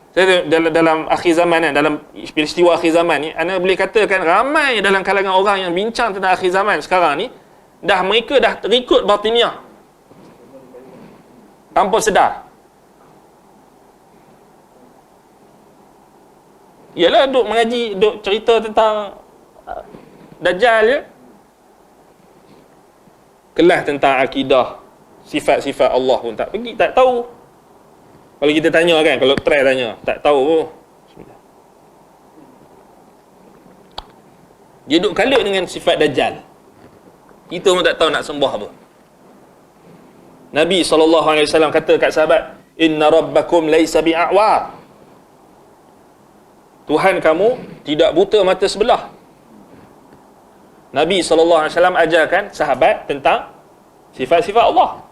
Saya dalam akhir zaman kan, dalam peristiwa akhir zaman ni, anda boleh katakan ramai dalam kalangan orang yang bincang tentang akhir zaman sekarang ni, mereka dah terikut batiniah tanpa sedar. Yalah, duk mengaji, duk cerita tentang Dajjal je, kelas tentang akidah, sifat-sifat Allah pun tak pergi, tak tahu. Kalau kita tanya kan, kalau try tanya, tak tahu. Dia duk kalut dengan sifat Dajjal. Kita pun tak tahu nak sembah apa. Nabi SAW kata kat sahabat, inna rabbakum laysa bi'a'war. Tuhan kamu tidak buta mata sebelah. Nabi SAW ajarkan sahabat tentang sifat-sifat Allah.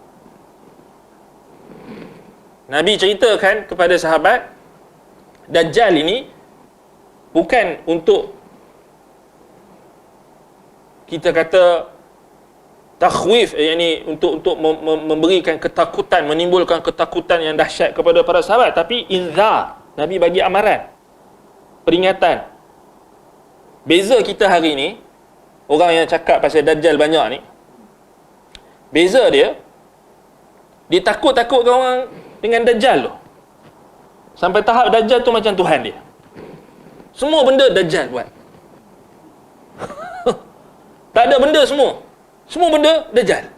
Nabi ceritakan kepada sahabat, Dajjal ini bukan untuk kita kata takhwif, yakni untuk memberikan ketakutan, menimbulkan ketakutan yang dahsyat kepada para sahabat, tapi inzar. Nabi bagi amaran, peringatan. Beza kita hari ni, orang yang cakap pasal Dajjal banyak ni, beza dia takut-takutkan orang dengan Dajjal tu, sampai tahap Dajjal tu macam Tuhan dia. Semua benda Dajjal buat. Tak ada benda, semua benda Dajjal.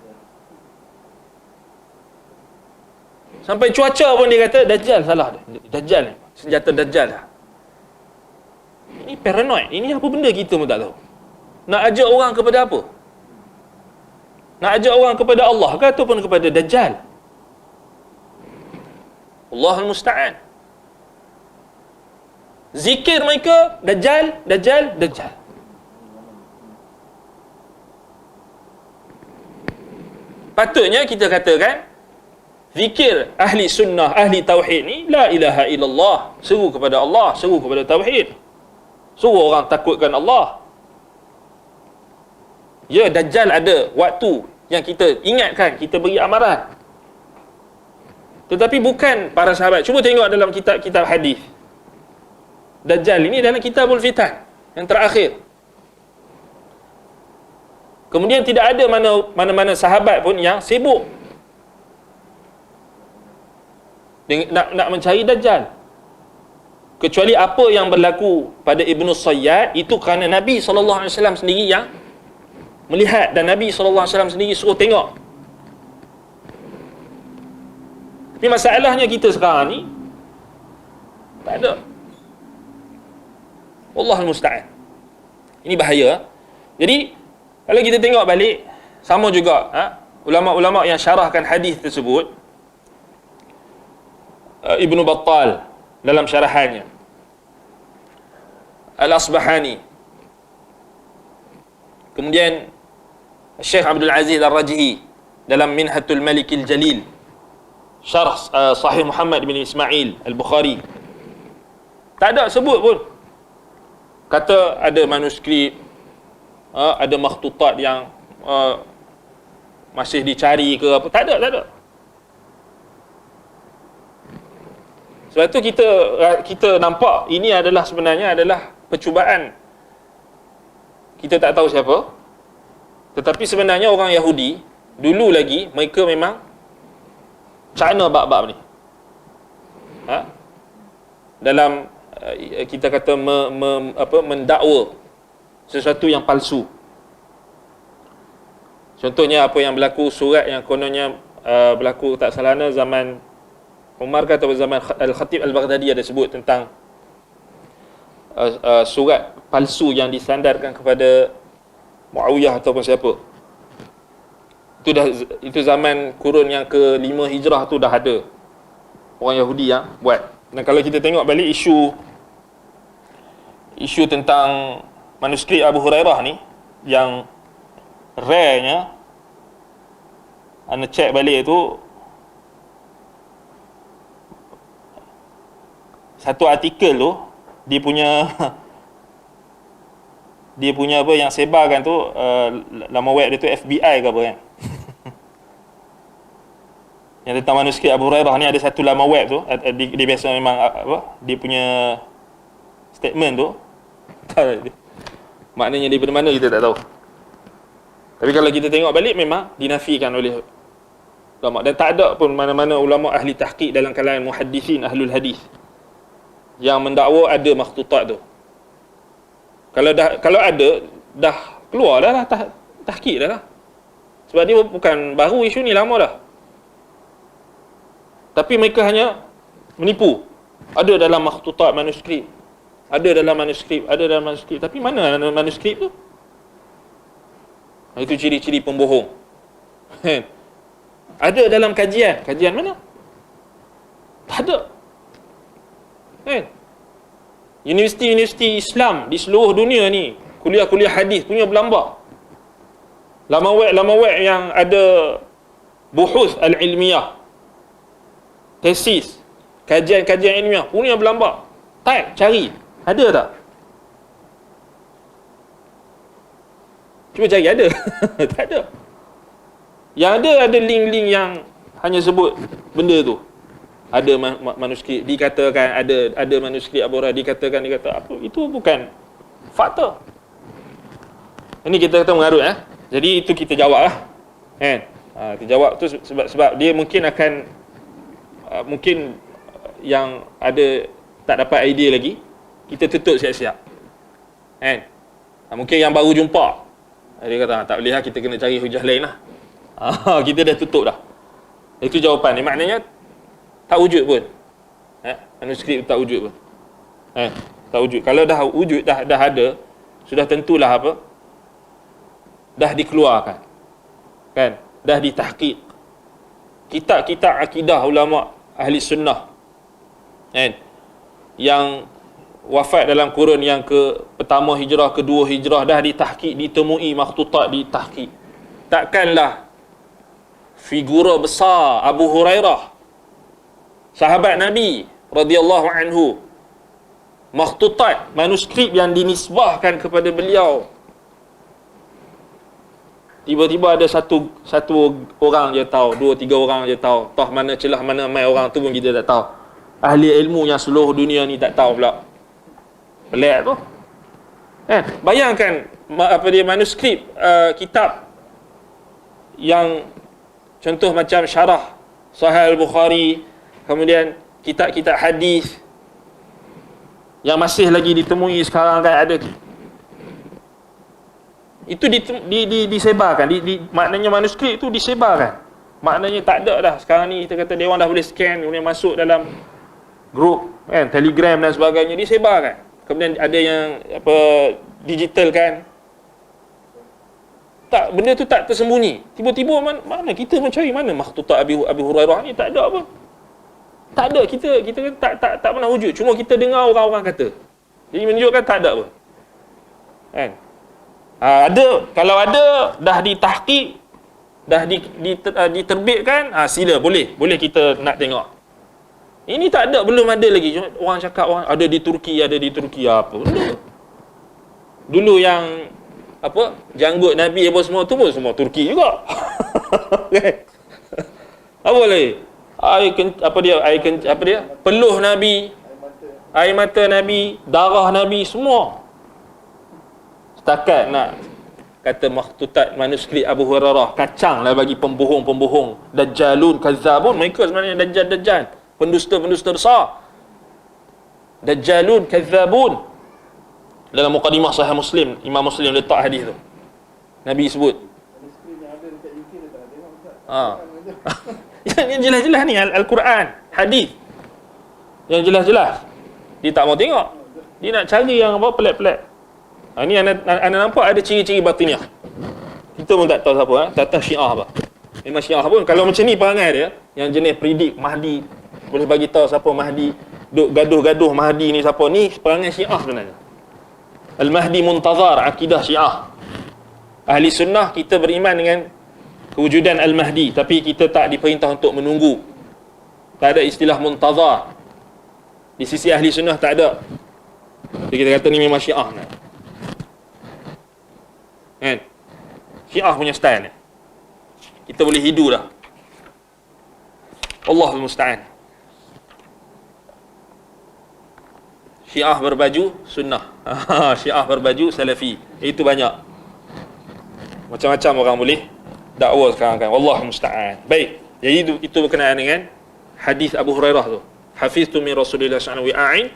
Sampai cuaca pun dia kata Dajjal salah dia. Dajjal ni, senjata Dajjal lah. Ini paranoid. Ini apa benda kita pun tak tahu. Nak ajak orang kepada apa? Nak ajak orang kepada Allah ke ataupun kepada Dajjal? Allahul Musta'an. Zikir mereka Dajjal, Dajjal, Dajjal. Patutnya kita katakan zikir ahli sunnah, ahli tauhid ni la ilaha illallah, seru kepada Allah, seru kepada tauhid, suruh orang takutkan Allah. Ya, Dajjal ada waktu yang kita ingatkan, kita beri amaran. Tetapi bukan para sahabat. Cuba tengok dalam kitab hadis. Dajjal ini dalam Kitabul Fitan yang terakhir. Kemudian tidak ada mana-mana sahabat pun yang sibuk nak mencari Dajjal, kecuali apa yang berlaku pada Ibnu Sayyad itu kerana Nabi SAW sendiri yang melihat, dan Nabi SAW sendiri suruh tengok. Tapi masalahnya kita sekarang ni tak ada. Allahul Musta'an. Ini bahaya. Jadi kalau kita tengok balik, sama juga ulama-ulama yang syarahkan hadis tersebut, Ibnu Battal dalam syarahannya, Al-Asbahani, kemudian Syekh Abdul Aziz Al-Rajhi dalam Minhatul Malikil Jalil, Syarh Sahih Muhammad bin Ismail Al-Bukhari. Tak ada sebut pun. Kata ada manuskrip, ada makhtutat yang masih dicari ke apa. Tak ada, tak ada. Sebab tu kita nampak ini adalah sebenarnya adalah percubaan. Kita tak tahu siapa. Tetapi sebenarnya orang Yahudi dulu lagi mereka memang cana bab-bab ni. Dalam kita kata mendakwa sesuatu yang palsu. Contohnya apa yang berlaku, surat yang kononnya berlaku tak salahnya zaman Umar ke atau zaman Al-Khatib Al-Baghdadi ada sebut tentang surat palsu yang disandarkan kepada Muawiyah ataupun siapa. Itu zaman kurun yang ke-5 Hijrah tu dah ada orang Yahudi yang buat. Dan kalau kita tengok balik isu tentang manuskrip Abu Hurairah ni yang rare-nya, anda check balik tu, satu artikel tu dia punya apa yang sebarkan tu, laman web dia tu FBI ke apa kan. Yang tentang manuskrip Abu Hurairah ni ada satu laman web tu, dia biasa memang apa, dia punya statement tu maknanya daripada mana kita tak tahu. Tapi kalau kita tengok balik memang dinafikan oleh ulama, dan tak ada pun mana-mana ulama ahli tahqiq dalam kalangan muhaddisin ahlul hadis yang mendakwa ada makhtutat tu. Kalau ada dah keluar dah lah tahqiq dah lah. Sebab dia bukan baru isu ni, lama dah. Tapi mereka hanya menipu. Ada dalam makhtutat manuskrip. Ada dalam manuskrip. Tapi mana manuskrip tu? Itu ciri-ciri pembohong. Ada dalam kajian. Kajian mana? Tak ada. Universiti-universiti Islam di seluruh dunia ni, kuliah-kuliah hadis punya berlambak. Laman web yang ada buhus al-ilmiyah, tesis, kajian-kajian ilmiah punya berlambak. Type, cari. Ada tak? Cuba cari, ada. Tak ada. Yang ada link-link yang hanya sebut benda tu. Ada manuskrip dikatakan ada manuskrip Abu Hurairah dikatakan apa, itu bukan fakta. Ini kita kata mengarut Jadi itu kita jawab lah. Kan? Kita jawab tu sebab dia mungkin akan mungkin yang ada tak dapat idea lagi, kita tutup siap-siap. Kan? Mungkin yang baru jumpa, dia kata tak boleh lah, kita kena cari hujah lain lah. Kita dah tutup dah. Itu jawapan ni, maknanya tak wujud pun. Manuskrip tak wujud pun. Tak wujud. Kalau dah wujud, dah ada, sudah tentulah apa? Dah dikeluarkan. Kan? Dah ditahqiq. Kitab-kitab akidah ulama ahli sunnah. Kan? Yang wafat dalam kurun yang pertama hijrah, kedua hijrah, dah ditahqiq, ditemui makhtutat, ditahqiq. Takkanlah figura besar Abu Hurairah, sahabat Nabi radhiyallahu anhu, makhtutat, manuskrip yang dinisbahkan kepada beliau, tiba-tiba ada satu orang je tahu, 2-3 orang je tahu. Toh mana celah mana mai orang tu pun kita tak tahu. Ahli ilmu yang seluruh dunia ni tak tahu pula. Pelik tu. Bayangkan manuskrip kitab yang contoh macam syarah Sahih Al-Bukhari, kemudian kitab-kitab hadis yang masih lagi ditemui sekarang kan ada. Itu disebarkan, maknanya manuskrip itu disebarkan. Maknanya tak ada dah. Sekarang ni kita kata dia orang dah boleh scan, kemudian masuk dalam grup kan, Telegram dan sebagainya, disebarkan. Kemudian ada yang digital kan. Tak, benda tu tak tersembunyi. Tiba-tiba mana kita mencari mana makhtutat Abi Hurairah ni, tak ada apa. Tak ada, kita tak pernah wujud. Cuma kita dengar orang-orang kata. Jadi menunjukkan tak ada apa. Kan? Ada, kalau ada dah ditahqiq, dah diterbitkan, sila boleh kita nak tengok. Ini tak ada, belum ada lagi. Cuma orang cakap orang ada di Turki apa. Dulu yang apa janggut Nabi apa semua tu pun semua Turki juga. Apa lagi? Peluh Nabi, air mata Nabi, darah Nabi, semua. Setakat nak kata makhtutat manuskrip Abu Hurairah, kacang lah bagi pembohong-pembohong, dajjalun, kazzabun. Mereka sebenarnya dajjal, pendusta-pendusta besar. Dajjalun, kazzabun. Dalam muqaddimah Sahih Muslim, Imam Muslim letak hadis tu. Nabi sebut. Yang jelas-jelas ni Al-Quran, hadis. Yang jelas-jelas. Dia tak mau tengok. Dia nak cari yang apa pelik-pelik. Ni anda nampak ada ciri-ciri batiniah. Kita pun tak tahu siapa, tak tahu Syiah apa. Memang Syiah pun kalau macam ni perangai dia, yang jenis predik Mahdi, boleh bagi tahu siapa Mahdi, duk gaduh-gaduh Mahdi ni siapa, ni perangai Syiah sebenarnya. Al-Mahdi muntazar, akidah Syiah. Ahli sunnah kita beriman dengan kewujudan Al-Mahdi, tapi kita tak diperintah untuk menunggu. Tak ada istilah muntazar. Di sisi ahli sunnah tak ada. Jadi kita kata ni memang Syiah ni. Kan? Syiah punya style ni. Kita boleh hidu dah. Allahul musta'an. Syiah berbaju sunnah. Syiah berbaju salafi. Itu banyak. Macam-macam orang boleh dakwa sekarang kan. Allahul musta'an. Baik. Jadi itu berkenaan dengan hadis Abu Hurairah tu. Hafiztu min Rasulillah sallallahu alaihi wasallam wi'ain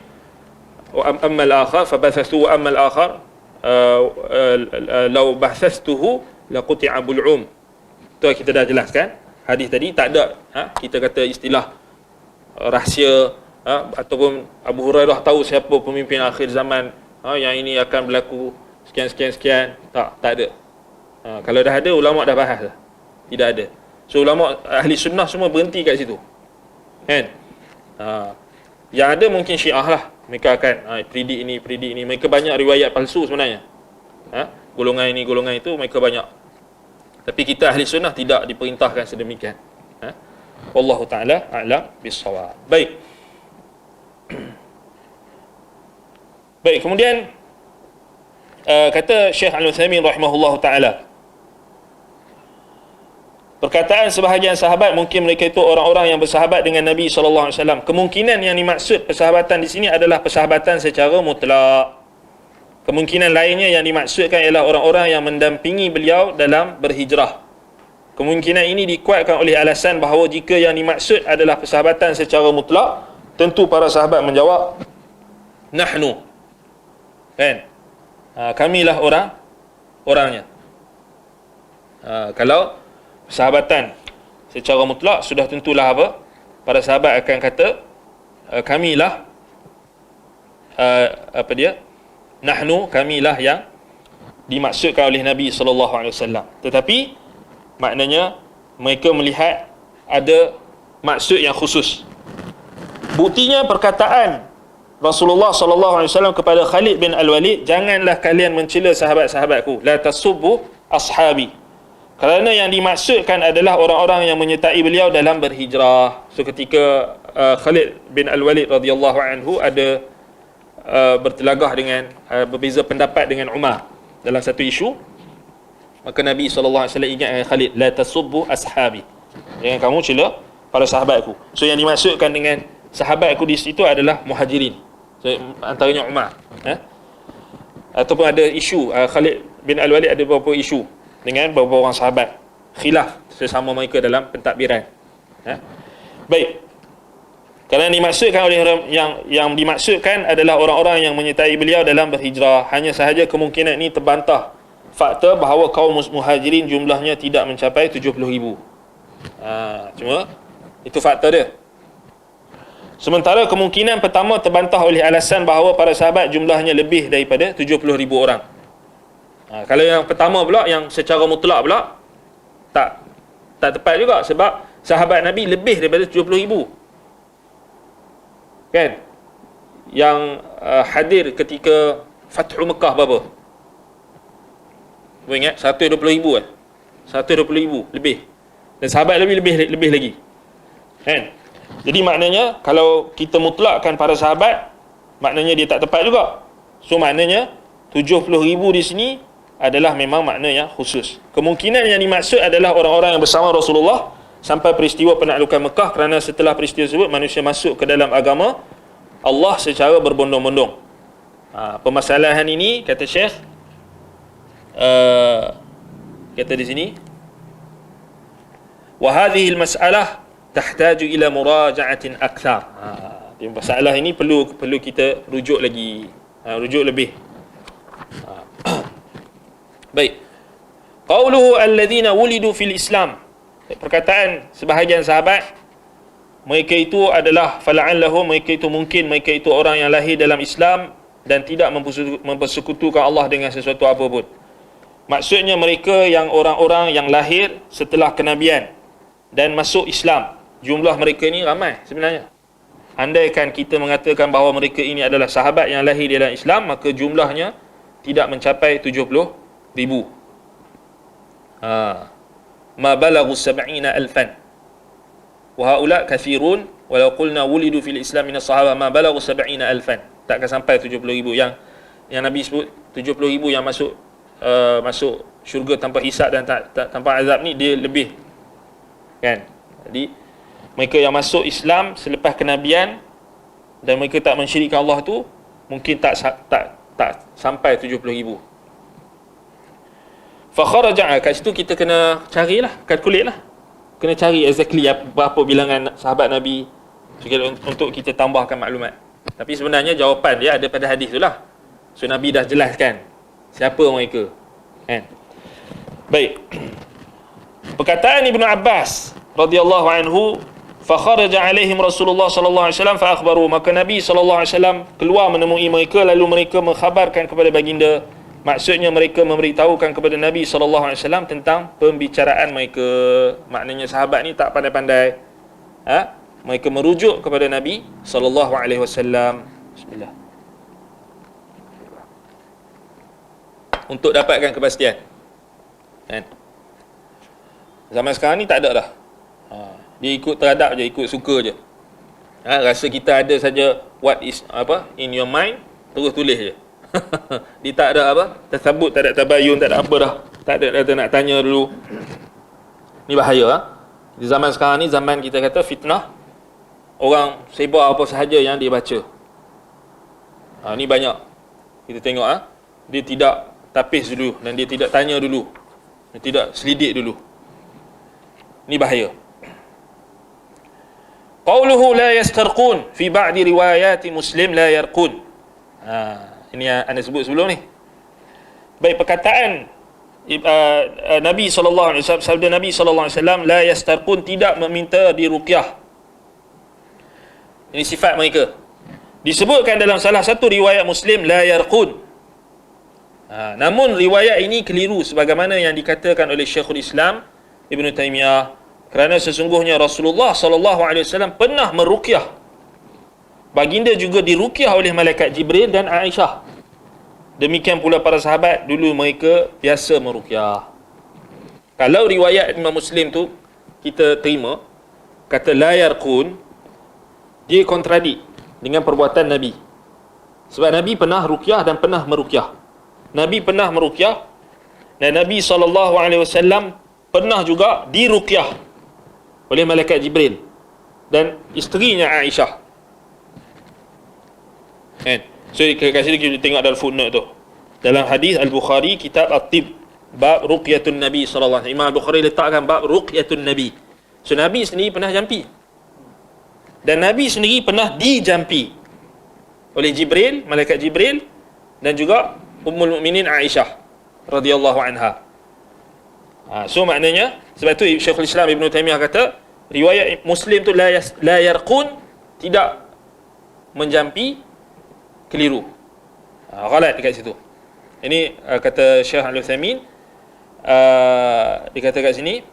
wa amma al-akhar fabathathu wa amma al-akhar law bahthastuhu laquti'a bul'um. Tu kita dah jelaskan hadis tadi. Tak ada kita kata istilah rahsia ataupun Abu Hurairah tahu siapa pemimpin akhir zaman, yang ini akan berlaku sekian. Tak ada. Kalau dah ada, ulama dah bahas dah. Tidak ada. So ulama ahli sunnah semua berhenti kat situ, kan? Yang ada mungkin Syiah lah. Mereka akan predik ini. Mereka banyak riwayat palsu sebenarnya. Golongan ini, golongan itu, mereka banyak. Tapi kita ahli sunnah tidak diperintahkan sedemikian. Wallahu ta'ala a'lam bis-shawab. Baik. Baik, kemudian kata Syekh Al-Utsaimin rahimahullahu ta'ala, perkataan sebahagian sahabat mungkin mereka itu orang-orang yang bersahabat dengan Nabi SAW. Kemungkinan yang dimaksud persahabatan di sini adalah persahabatan secara mutlak. Kemungkinan lainnya yang dimaksudkan ialah orang-orang yang mendampingi beliau dalam berhijrah. Kemungkinan ini dikuatkan oleh alasan bahawa jika yang dimaksud adalah persahabatan secara mutlak, tentu para sahabat menjawab, nahnu, kan? Kamilah orangnya. Kalau persahabatan secara mutlak, sudah tentulah apa? Para sahabat akan kata, kamilah nahnu, kamilah yang dimaksudkan oleh Nabi SAW. Tetapi maknanya mereka melihat ada maksud yang khusus. Buktinya perkataan Rasulullah SAW kepada Khalid bin Al-Walid, janganlah kalian mencela sahabat-sahabatku, la tasubbu ashabi. Kerana yang dimaksudkan adalah orang-orang yang menyertai beliau dalam berhijrah. So ketika Khalid bin Al-Walid radhiyallahu anhu ada bertelagah dengan berbeza pendapat dengan Umar dalam satu isu, maka Nabi SAW ingat Khalid, la tasubbu ashabi, jangan kamu cela para sahabatku. So yang dimaksudkan dengan sahabatku di situ adalah muhajirin. So antaranya Umar, ataupun ada isu Khalid bin Al-Walid ada beberapa isu dengan beberapa orang sahabat, khilaf sesama mereka dalam pentadbiran. Baik. Kerana dimaksudkan oleh yang dimaksudkan adalah orang-orang yang menyertai beliau dalam berhijrah. Hanya sahaja kemungkinan ini terbantah fakta bahawa kaum muhajirin jumlahnya tidak mencapai 70,000. Cuma itu fakta dia. Sementara kemungkinan pertama terbantah oleh alasan bahawa para sahabat jumlahnya lebih daripada 70,000 orang. Kalau yang pertama pula, yang secara mutlak pula, tak tepat juga, sebab sahabat Nabi lebih daripada 70,000, kan? Yang hadir ketika Fathu Mekah berapa? Kau ingat? 120,000 kan? 120,000 lebih. Dan sahabat lebih lagi. Kan? Jadi maknanya kalau kita mutlakkan para sahabat, maknanya dia tak tepat juga. So maknanya 70,000 di sini adalah memang makna yang khusus. Kemungkinan yang dimaksud adalah orang-orang yang bersama Rasulullah sampai peristiwa penaklukan Mekah, kerana setelah peristiwa tersebut manusia masuk ke dalam agama Allah secara berbondong-bondong. Permasalahan ini kata Syekh kata di sini, wa hadhihi al-mas'alah tahtaju ila muraja'atin akthar. Masalah ini perlu kita rujuk lagi, rujuk lebih. Baik. Qauluhu alladhina wulidu fil Islam. Perkataan sebahagian sahabat, mereka itu adalah fala'allahu, mereka itu mungkin mereka itu orang yang lahir dalam Islam dan tidak mempersekutukan Allah dengan sesuatu apapun. Maksudnya mereka yang orang-orang yang lahir setelah kenabian dan masuk Islam. Jumlah mereka ni ramai sebenarnya. Andaikan kita mengatakan bahawa mereka ini adalah sahabat yang lahir dalam Islam, maka jumlahnya tidak mencapai 70,000. Ma balaghu 70,000. Wa haula kathirun walau qulna wulidu fil Islam min as-sahaba ma balaghu 70,000. Takkan sampai 70,000 yang Nabi sebut 70,000 yang masuk syurga tanpa hisab dan tanpa azab ni, dia lebih. Kan? Jadi mereka yang masuk Islam selepas kenabian dan mereka tak mensyirikkan Allah tu mungkin tak sampai 70,000. Fa kharaja, kat situ kita kena carilah, kalkulate lah. Kena cari exactly berapa bilangan sahabat Nabi untuk kita tambahkan maklumat. Tapi sebenarnya jawapan dia ada pada hadis tu lah. So Nabi dah jelaskan siapa mereka. Kan? Baik. Perkataan Ibnu Abbas radhiyallahu anhu, fa kharaja alaihim Rasulullah sallallahu alaihi wasallam fa akhbaru, maka Nabi sallallahu alaihi wasallam keluar menemui mereka lalu mereka mengkhabarkan kepada baginda. Maksudnya mereka memberitahukan kepada Nabi sallallahu alaihi wasallam tentang pembicaraan mereka. Maknanya sahabat ni tak pandai-pandai. Mereka merujuk kepada Nabi sallallahu alaihi wasallam. Bismillah. Untuk dapatkan kepastian. Kan? Zaman sekarang ni tak ada dah. Dia ikut teradap je, ikut suka je. Rasa kita ada saja what is in your mind, terus tulis je. Dia tak ada tersabut, tak ada tabayun, tak ada apa dah. Tak ada kata nak tanya dulu. Ni bahaya. Di zaman sekarang ni, zaman kita kata fitnah. Orang sebar apa sahaja yang dia baca. Ni banyak. Kita tengok dia tidak tapis dulu dan dia tidak tanya dulu. Dia tidak selidik dulu. Ni bahaya. Qauluhu la yastarqun fi ba'di riwayati Muslim la yarqun. Ini yang anda sebut sebelum ni. Baik, perkataan Nabi sallallahu alaihi wasallam, sabda Nabi sallallahu alaihi wasallam, la yastarqun, tidak meminta diruqyah. Ini sifat mereka. Disebutkan dalam salah satu riwayat Muslim la yarqun. Namun riwayat ini keliru sebagaimana yang dikatakan oleh Syekhul Islam Ibn Taymiyah, kerana sesungguhnya Rasulullah sallallahu alaihi wasallam pernah meruqyah. Baginda juga diruqyah oleh malaikat Jibril dan Aisyah. Demikian pula para sahabat dulu mereka biasa meruqyah. Kalau riwayat Imam Muslim tu kita terima, kata la yarqun, dia kontradik dengan perbuatan Nabi. Sebab Nabi pernah ruqyah dan pernah meruqyah. Nabi pernah meruqyah dan Nabi SAW pernah juga diruqyah oleh malaikat Jibril dan isterinya Aisyah. Kan? So kat sini kita tengok dalam footnote tu. Dalam hadis Al-Bukhari, kitab At-Tib, bab ruqyatun Nabi sallallahu alaihi wasallam. Imam Al-Bukhari letakkan bab ruqyatun Nabi. So Nabi sendiri pernah jampi. Dan Nabi sendiri pernah dijampi oleh Jibril, malaikat Jibril, dan juga Ummul Mukminin Aisyah radhiyallahu anha. So maknanya, sebab tu Syekhul Islam Ibn Taymiyah kata riwayat Muslim tu la yarqun, tidak menjampi, keliru. Ghalat dekat situ. Ini kata Syekh Al-Utsaimin, dikata kat sini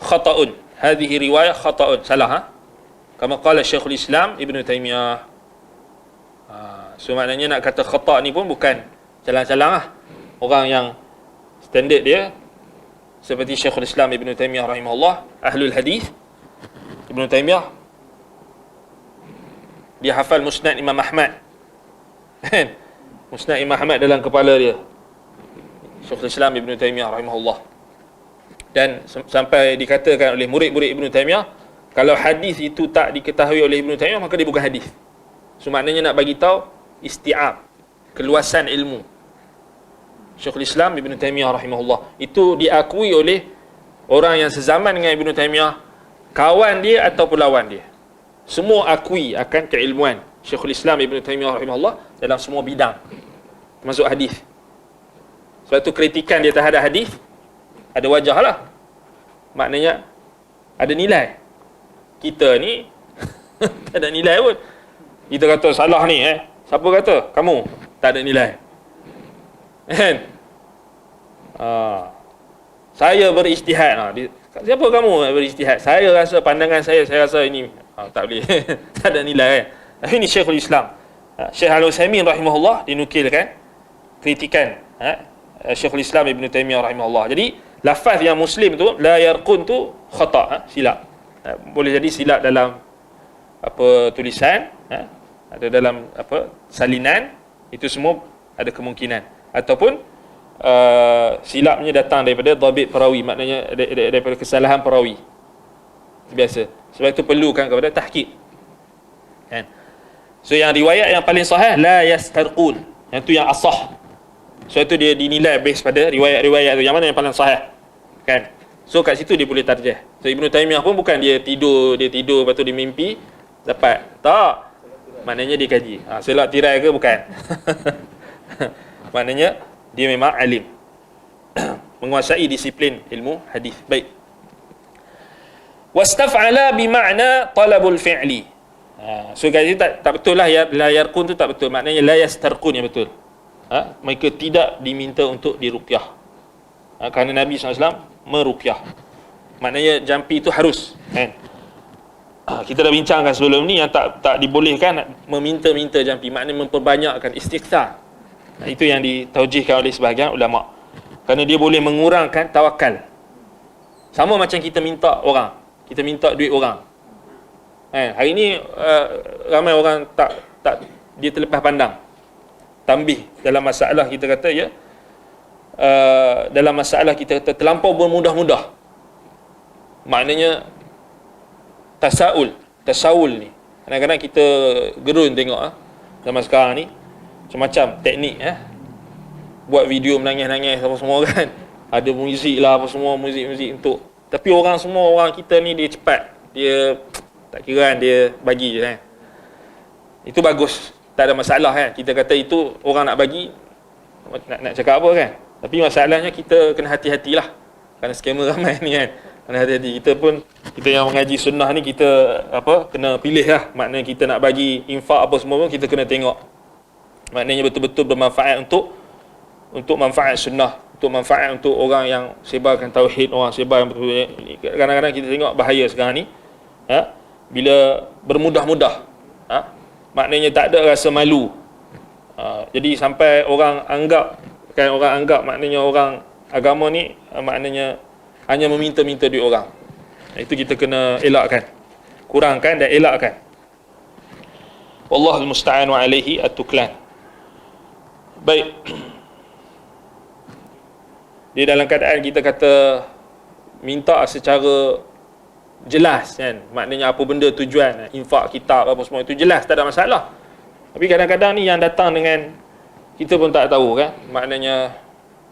khata'un, hadhihi riwayah khata'un, salah. Kama qala Syekhul Islam Ibn Taymiyah. So maknanya nak kata khata' ni pun bukan calang-calang lah. Orang yang Standard dia seperti Syekhul Islam Ibn Taymiyah rahimahullah, Ahlul Hadis. Ibn Taymiyah dia hafal Musnad Imam Ahmad. Kan? Musnad Imam Ahmad dalam kepala dia. Syekhul Islam Ibn Taymiyah rahimahullah. Dan sampai dikatakan oleh murid-murid Ibn Taymiyah, kalau hadis itu tak diketahui oleh Ibn Taymiyah, maka dia bukan hadis. So maknanya nak bagi tahu isti'ab, keluasan ilmu. Syekhul Islam Ibn Taymiyah rahimahullah itu diakui oleh orang yang sezaman dengan Ibn Taymiyah, kawan dia ataupun lawan dia. Semua akui akan keilmuan Syekhul Islam Ibn Taymiyah rahimahullah dalam semua bidang, termasuk hadis. Sebab tu kritikan dia terhadap hadis ada wajah lah. Maknanya ada nilai. Kita ni tak ada nilai pun. Kita kata salah ni, siapa kata? Kamu. Tak ada nilai. Kan? Saya berijtihad. Siapa kamu berijtihad? Saya rasa pandangan saya rasa ini. Tak boleh. Tak ada nilai kan? Tapi ni Syekhul Islam, Syekh Al-Utsaimin rahimahullah, dinukilkan kritikan Syekhul Islam Ibn Taymiyah rahimahullah. Jadi lafaz yang Muslim tu, la yarqun tu khata', silap. Boleh jadi silap dalam tulisan, ada dalam salinan, itu semua ada kemungkinan. Ataupun silapnya datang daripada dhabit perawi, maknanya daripada kesalahan perawi. Biasa. Sebab itu perlukan kepada tahqiq. Kan? So yang riwayat yang paling sahih la yastarqun. Yang tu yang asah. So itu dia dinilai base pada riwayat-riwayat tu, yang mana yang paling sahih. Kan? So kat situ dia boleh tarjih. So Ibn Taymiyah pun bukan dia tidur lepas tu dia mimpi dapat. Tak. Maknanya dia kaji. Selak tirai ke bukan? Maknanya dia memang alim. Menguasai disiplin ilmu hadis. Baik. Wastaf'ala bimakna talabul fi'li. So kat situ tak betul lah, la yarqun tu tak betul. Maknanya la yastarqun yang betul. Mereka tidak diminta untuk diruqyah. Kerana Nabi SAW meruqyah. Maknanya jampi itu harus, kan? Kita dah bincangkan sebelum ni yang tak dibolehkan meminta-minta jampi, maknanya memperbanyakkan istighfar. Itu yang ditaujihkan oleh sebahagian ulama. Kerana dia boleh mengurangkan tawakal. Sama macam kita minta orang, kita minta duit orang. Hari ni ramai orang tak dia terlepas pandang. Tambih dalam masalah kita kata dalam masalah kita kata terlampau bermudah-mudah. Maknanya tasawul ni. Kadang-kadang kita gerun tengok zaman sekarang ni macam-macam teknik buat video menangis-nangis apa semua kan. Ada muzik lah apa semua, muzik-muzik untuk. Tapi orang kita ni dia cepat. Dia tak kira kan, dia bagi je kan. Itu bagus, tak ada masalah kan. Kita kata itu orang nak bagi, nak cakap apa kan. Tapi masalahnya kita kena hati-hatilah. Kerana skamer ramai ni kan. Kena hati-hati. Kita yang mengaji sunnah ni, kita kena pilih lah. Maknanya kita nak bagi infak apa semua pun, kita kena tengok. Maknanya betul-betul bermanfaat untuk manfaat sunnah, untuk manfaat untuk orang yang sebarkan tauhid, orang sebar yang betul. Kadang-kadang kita tengok bahaya sekarang ni, bila bermudah-mudah, maknanya tak ada rasa malu. Jadi sampai orang anggap maknanya orang agama ni maknanya hanya meminta-minta duit orang. Itu kita kena elakkan, kurangkan dan elakkan. Wallahul musta'an wa alaihi at-tuklan. Baik. Di dalam keadaan kita kata minta secara jelas kan, maknanya apa benda tujuan infak, kitab apa semua itu jelas, tak ada masalah. Tapi kadang-kadang ni yang datang dengan kita pun tak tahu kan, maknanya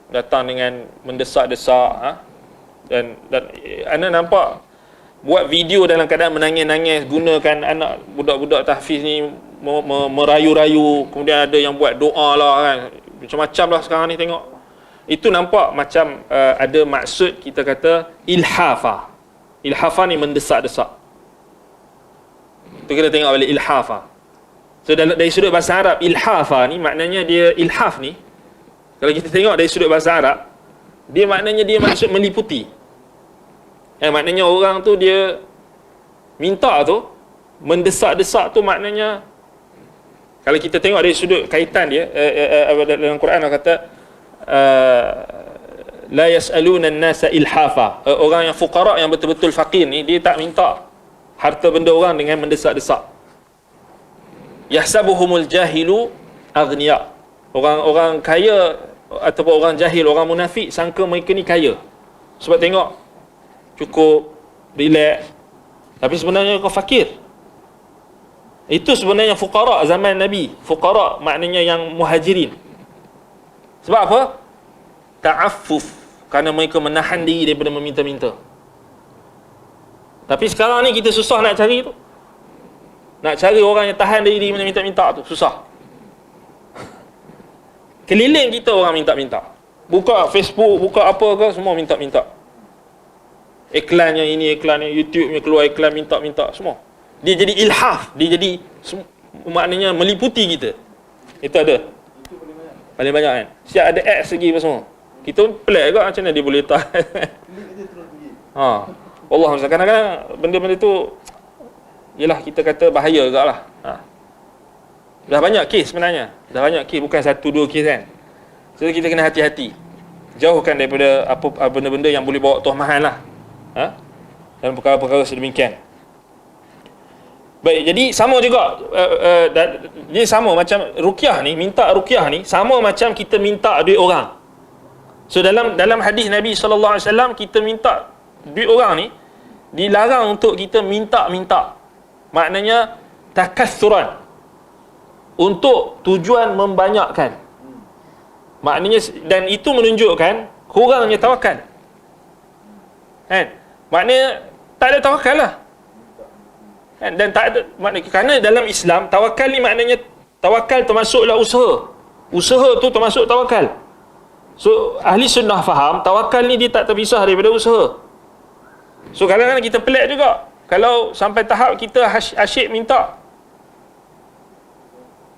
datang dengan mendesak-desak dan anda nampak buat video dalam keadaan menangis-nangis, gunakan anak budak-budak tahfiz ni merayu-rayu, kemudian ada yang buat doa lah kan, macam-macam lah sekarang ni tengok. Itu nampak macam ada maksud, kita kata ilhafa. Ilhafa ni mendesak-desak. Itu kita tengok balik ilhafa. So dari sudut bahasa Arab, ilhafa ni maknanya dia, ilhaf ni kalau kita tengok dari sudut bahasa Arab, dia maknanya dia maksud meliputi. Maknanya orang tu dia minta tu, mendesak-desak tu maknanya, kalau kita tengok dari sudut kaitan dia dalam Quran Allah kata la yas'aluna an-nasa ilhafa. Orang yang fuqara, yang betul-betul fakir ni, dia tak minta harta benda orang dengan mendesak-desak. Yahsabuhumul jahilu aghniya. Orang kaya ataupun orang jahil, orang munafik sangka mereka ni kaya. Sebab tengok cukup, relax, tapi sebenarnya kau fakir. Itu sebenarnya fuqara zaman Nabi. Fuqara maknanya yang muhajirin. Sebab apa? Ta'affuf, kerana mereka menahan diri daripada meminta-minta. Tapi sekarang ni kita susah nak cari tu. Nak cari orang yang tahan diri minta-minta tu susah. Keliling kita orang minta-minta. Buka Facebook, buka apa ke, semua minta-minta. Iklannya ini, iklannya YouTube ni keluar iklan minta-minta semua. Dia jadi ilhaf, dia jadi maknanya meliputi kita. Itu ada. Paling banyak kan. Siap ada ads lagi apa semua. Kita pun pelik juga macam mana dia boleh tahan. Allah, kadang-kadang benda-benda tu yalah kita kata bahaya juga lah. Dah banyak kes sebenarnya. Dah banyak kes, bukan satu dua kes kan. So kita kena hati-hati. Jauhkan daripada apa benda-benda yang boleh bawa tuhmahan lah. Dan perkara-perkara sedemikian. Baik, jadi sama juga dia sama macam ruqyah ni, minta ruqyah ni sama macam kita minta duit orang. So dalam hadis Nabi SAW, kita minta duit orang ni dilarang untuk kita minta-minta. Maknanya takassuran, untuk tujuan membanyakkan. Maknanya, dan itu menunjukkan kurangnya tawakal. Kan? Maknanya tak ada tawakal lah. Kan? Dan tak ada maknanya, kerana dalam Islam tawakal ni maknanya tawakal termasuklah usaha. Usaha tu termasuk tawakal. So ahli sunnah faham tawakal ni dia tak terpisah daripada usaha. So kadang-kadang kita pelik juga kalau sampai tahap kita asyik minta,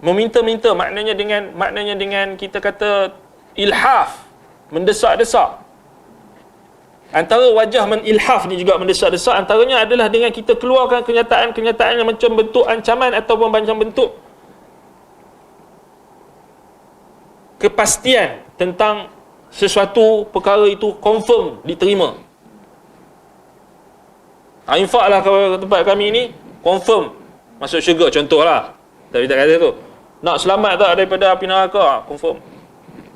meminta-minta, maknanya dengan kita kata ilhaf, mendesak-desak. Antara wajah menilhaf ni juga mendesak-desak, antaranya adalah dengan kita keluarkan kenyataan-kenyataan yang macam bentuk ancaman ataupun macam bentuk kepastian tentang sesuatu perkara itu confirm diterima. Infaklah ke tempat kami ni, confirm masuk syurga, contohlah. Tapi tak kata tu, nak selamat tak daripada api neraka, confirm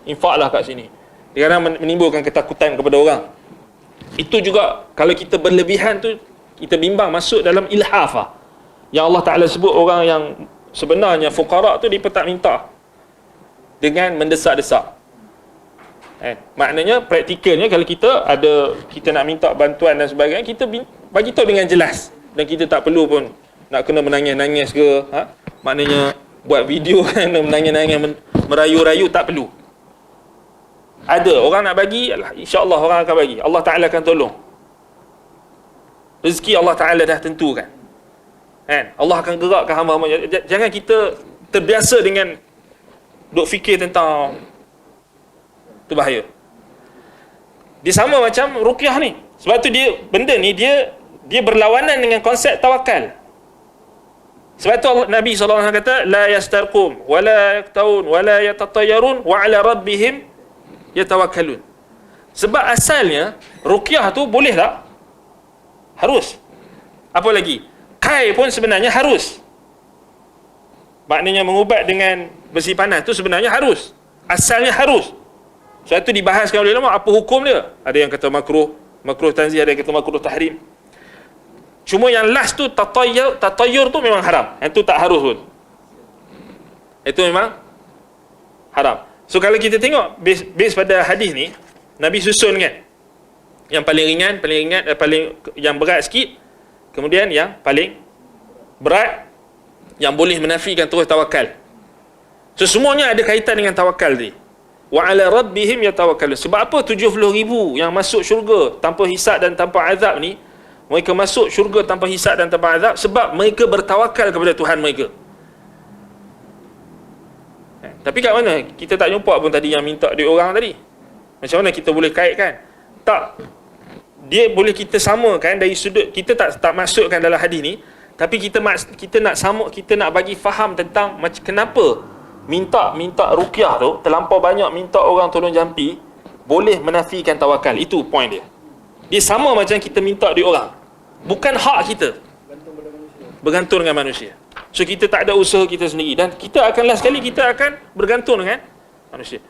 infaklah kat sini. Dia kadang menimbulkan ketakutan kepada orang. Itu juga kalau kita berlebihan tu, kita bimbang masuk dalam ilhaf yang Allah Ta'ala sebut orang yang sebenarnya fuqara tu dia tak minta dengan mendesak-desak. Maknanya praktikalnya kalau kita nak minta bantuan dan sebagainya, kita bagi tahu dengan jelas, dan kita tak perlu pun nak kena menangis-nangis ke, maknanya buat video kan menangis-nangis merayu-rayu, tak perlu. Ada orang nak bagi, insya-Allah orang akan bagi. Allah Ta'ala akan tolong. Rezeki Allah Ta'ala dah tentukan. Kan? Allah akan gerakkan hamba-hamba. Jangan kita terbiasa dengan duk fikir tentang tu, bahaya. Dia sama macam ruqyah ni. Sebab tu benda ni dia berlawanan dengan konsep tawakal. Sebab tu Nabi SAW kata la yastarqum wa la yaqtaun wa la yatatayyarun wa ala rabbihim yatawakkalun. Sebab asalnya ruqyah tu boleh tak? Harus. Apa lagi? Kai pun sebenarnya harus. Maknanya mengubat dengan besi panas tu sebenarnya harus. Asalnya harus. Sebab tu dibahaskan oleh ulama apa hukum dia. Ada yang kata makruh tanzih, ada yang kata makruh tahrim. Cuma yang last tu tatayyur tu memang haram. Yang tu tak harus pun. Itu memang haram. So kalau kita tengok base pada hadis ni, Nabi susun kan. Yang paling ringan, yang berat sikit, kemudian yang paling berat yang boleh menafikan terus tawakal. So semuanya ada kaitan dengan tawakal ni. Wa ala rabbihim yatawakkalun. Sebab apa 70,000 yang masuk syurga tanpa hisab dan tanpa azab ni, mereka masuk syurga tanpa hisab dan tanpa azab sebab mereka bertawakal kepada Tuhan mereka. Tapi kat mana kita tak jumpa pun tadi yang minta duit orang tadi. Macam mana kita boleh kaitkan? Tak. Dia boleh kita samakan dari sudut, kita tak masukkan dalam hadis ni, tapi kita nak bagi faham tentang macam kenapa minta ruqyah tu terlampau banyak, minta orang tolong jampi, boleh menafikan tawakal. Itu point dia. Dia sama macam kita minta duit orang. Bukan hak kita. Bergantung dengan manusia. So kita tak ada usaha kita sendiri. Dan kita akan last sekali kita akan bergantung dengan manusia.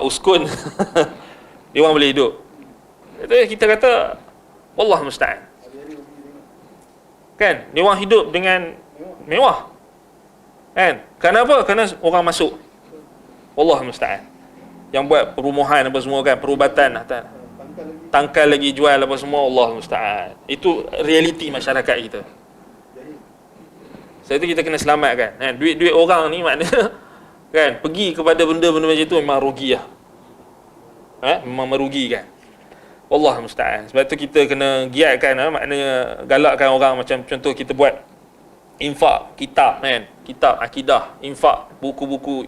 Uskun. Dia orang boleh hidup. Kita kata wallah musta'an. Kan? Dia orang hidup dengan mewah. Kan? Kenapa? Kerana orang masuk. Wallah musta'an. Yang buat perumahan apa semua kan, perubatan, tangkal lagi jual apa semua, Allah musta'an. Itu realiti masyarakat kita. Sebab itu kita kena selamatkan. Kan? Duit-duit orang ni maknanya kan, pergi kepada benda-benda macam tu memang rugi lah. Memang merugikan. Allah musta'an. Sebab tu kita kena giatkan, maknanya galakkan orang. Macam contoh kita buat infak kitab kan, kitab akidah, infak buku-buku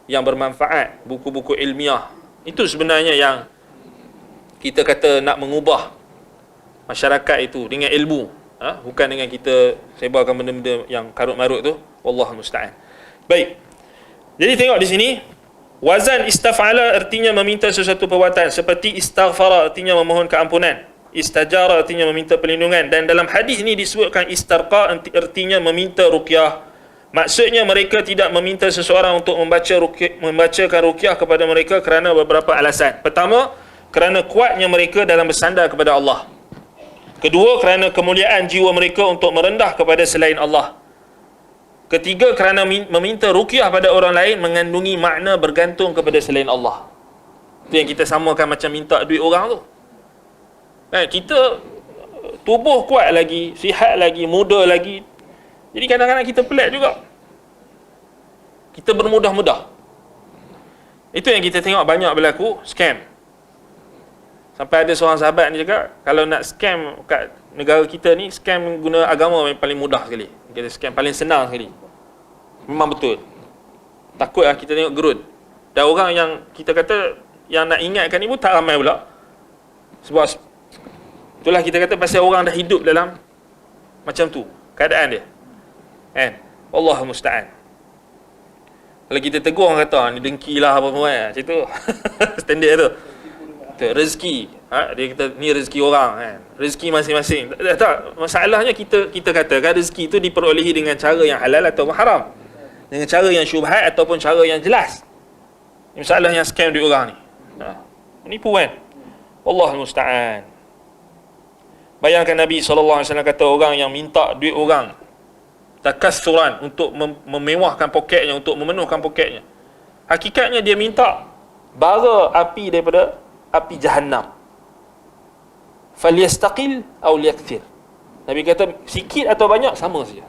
yang bermanfaat, buku-buku ilmiah. Itu sebenarnya yang kita kata nak mengubah masyarakat itu dengan ilmu, bukan dengan kita sebarkan benda-benda yang karut-marut tu. Wallahu musta'an. Baik. Jadi tengok di sini, wazan istaf'ala artinya meminta sesuatu perbuatan, seperti istaghfara artinya memohon keampunan, istajara artinya meminta perlindungan, dan dalam hadis ni disebutkan istarqa artinya meminta ruqyah. Maksudnya mereka tidak meminta seseorang untuk membacakan ruqyah kepada mereka kerana beberapa alasan. Pertama, kerana kuatnya mereka dalam bersandar kepada Allah. Kedua, kerana kemuliaan jiwa mereka untuk merendah kepada selain Allah. Ketiga, kerana meminta ruqyah pada orang lain mengandungi makna bergantung kepada selain Allah. Itu yang kita samakan macam minta duit orang tu. Kita tubuh kuat lagi, sihat lagi, muda lagi. Jadi kadang-kadang kita pelik juga. Kita bermudah-mudah. Itu yang kita tengok banyak berlaku, scam. Sampai ada seorang sahabat ni cakap, kalau nak scam kat negara kita ni, scam guna agama yang paling mudah sekali. Kita scam paling senang sekali. Memang betul. Takutlah kita tengok gerun. Dan orang yang kita kata yang nak ingatkan ni pun tak ramai pula. Sebab itulah kita kata pasal orang dah hidup dalam macam tu keadaan dia. Kan? Allah musta'an. Kalau kita tegur orang kata ni dengki lah apa semua macam tu. Standard tu. Rezeki, dia kata ni rezeki orang kan. Rezeki masing-masing. Tak, masalahnya kita katakan rezeki itu diperolehi dengan cara yang halal atau haram. Dengan cara yang syubhat ataupun cara yang jelas. Ini masalah yang scam duit orang ni. Menipu kan. Allah musta'an. Bayangkan Nabi SAW kata orang yang minta duit orang takassuran untuk memewahkan poketnya, untuk memenuhkan poketnya, hakikatnya dia minta bara api daripada api jahannam. Falyastaqil aw liyakthir. Nabi kata sikit atau banyak sama saja.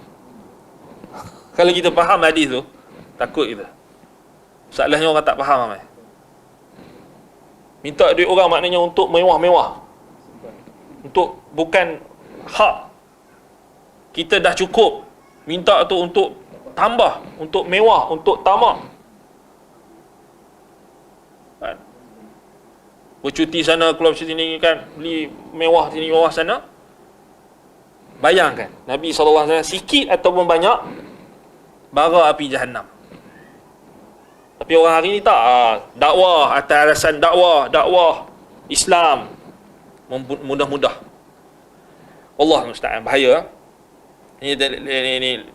Kalau kita faham hadis tu, takut kita. Masalahnya orang tak faham ramai. Minta duit orang maknanya untuk mewah-mewah. Untuk bukan hak. Kita dah cukup. Minta tu untuk tambah, untuk mewah, untuk tamak. Kan? Bercuti sana, keluar bercuti sini kan, beli mewah sini, mewah sana. Bayangkan, Nabi SAW sikit ataupun banyak, bara api jahannam. Tapi orang hari ni tak, dakwah, atas alasan dakwah Islam, mudah-mudah. Allah musta'an, bahaya. Ini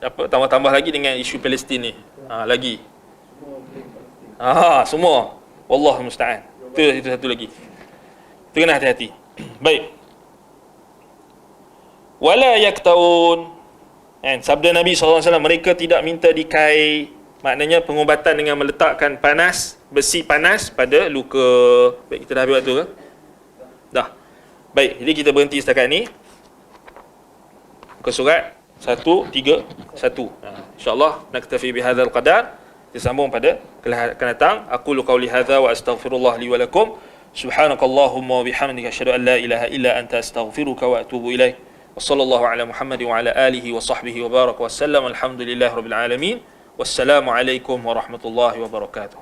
apa, tambah-tambah lagi dengan isu Palestin ni. Lagi. Semua. Allah musta'an. Itu satu lagi. Itu kena hati-hati. Baik. Wala yaktaun. Sabda Nabi SAW, mereka tidak minta dikai. Maknanya pengubatan dengan meletakkan besi panas pada luka. Baik, kita dah habis waktu ke? Dah. Baik, jadi kita berhenti setakat ni. Muka surat 131. InsyaAllah naktafi bihadzal qadar. Kita sambung pada akan datang. Aqulu qawli hadza wa astaghfirullah li wa lakum. Subhanakallahumma wa bihamdika asyhadu an la ilaha illa anta astaghfiruka wa atubu ilaik. Wa sallallahu ala Muhammad wa ala alihi wa sahbihi wa baraka wa sallam. Alhamdulillahirabbil alamin. Wassalamu alaikum warahmatullahi wabarakatuh.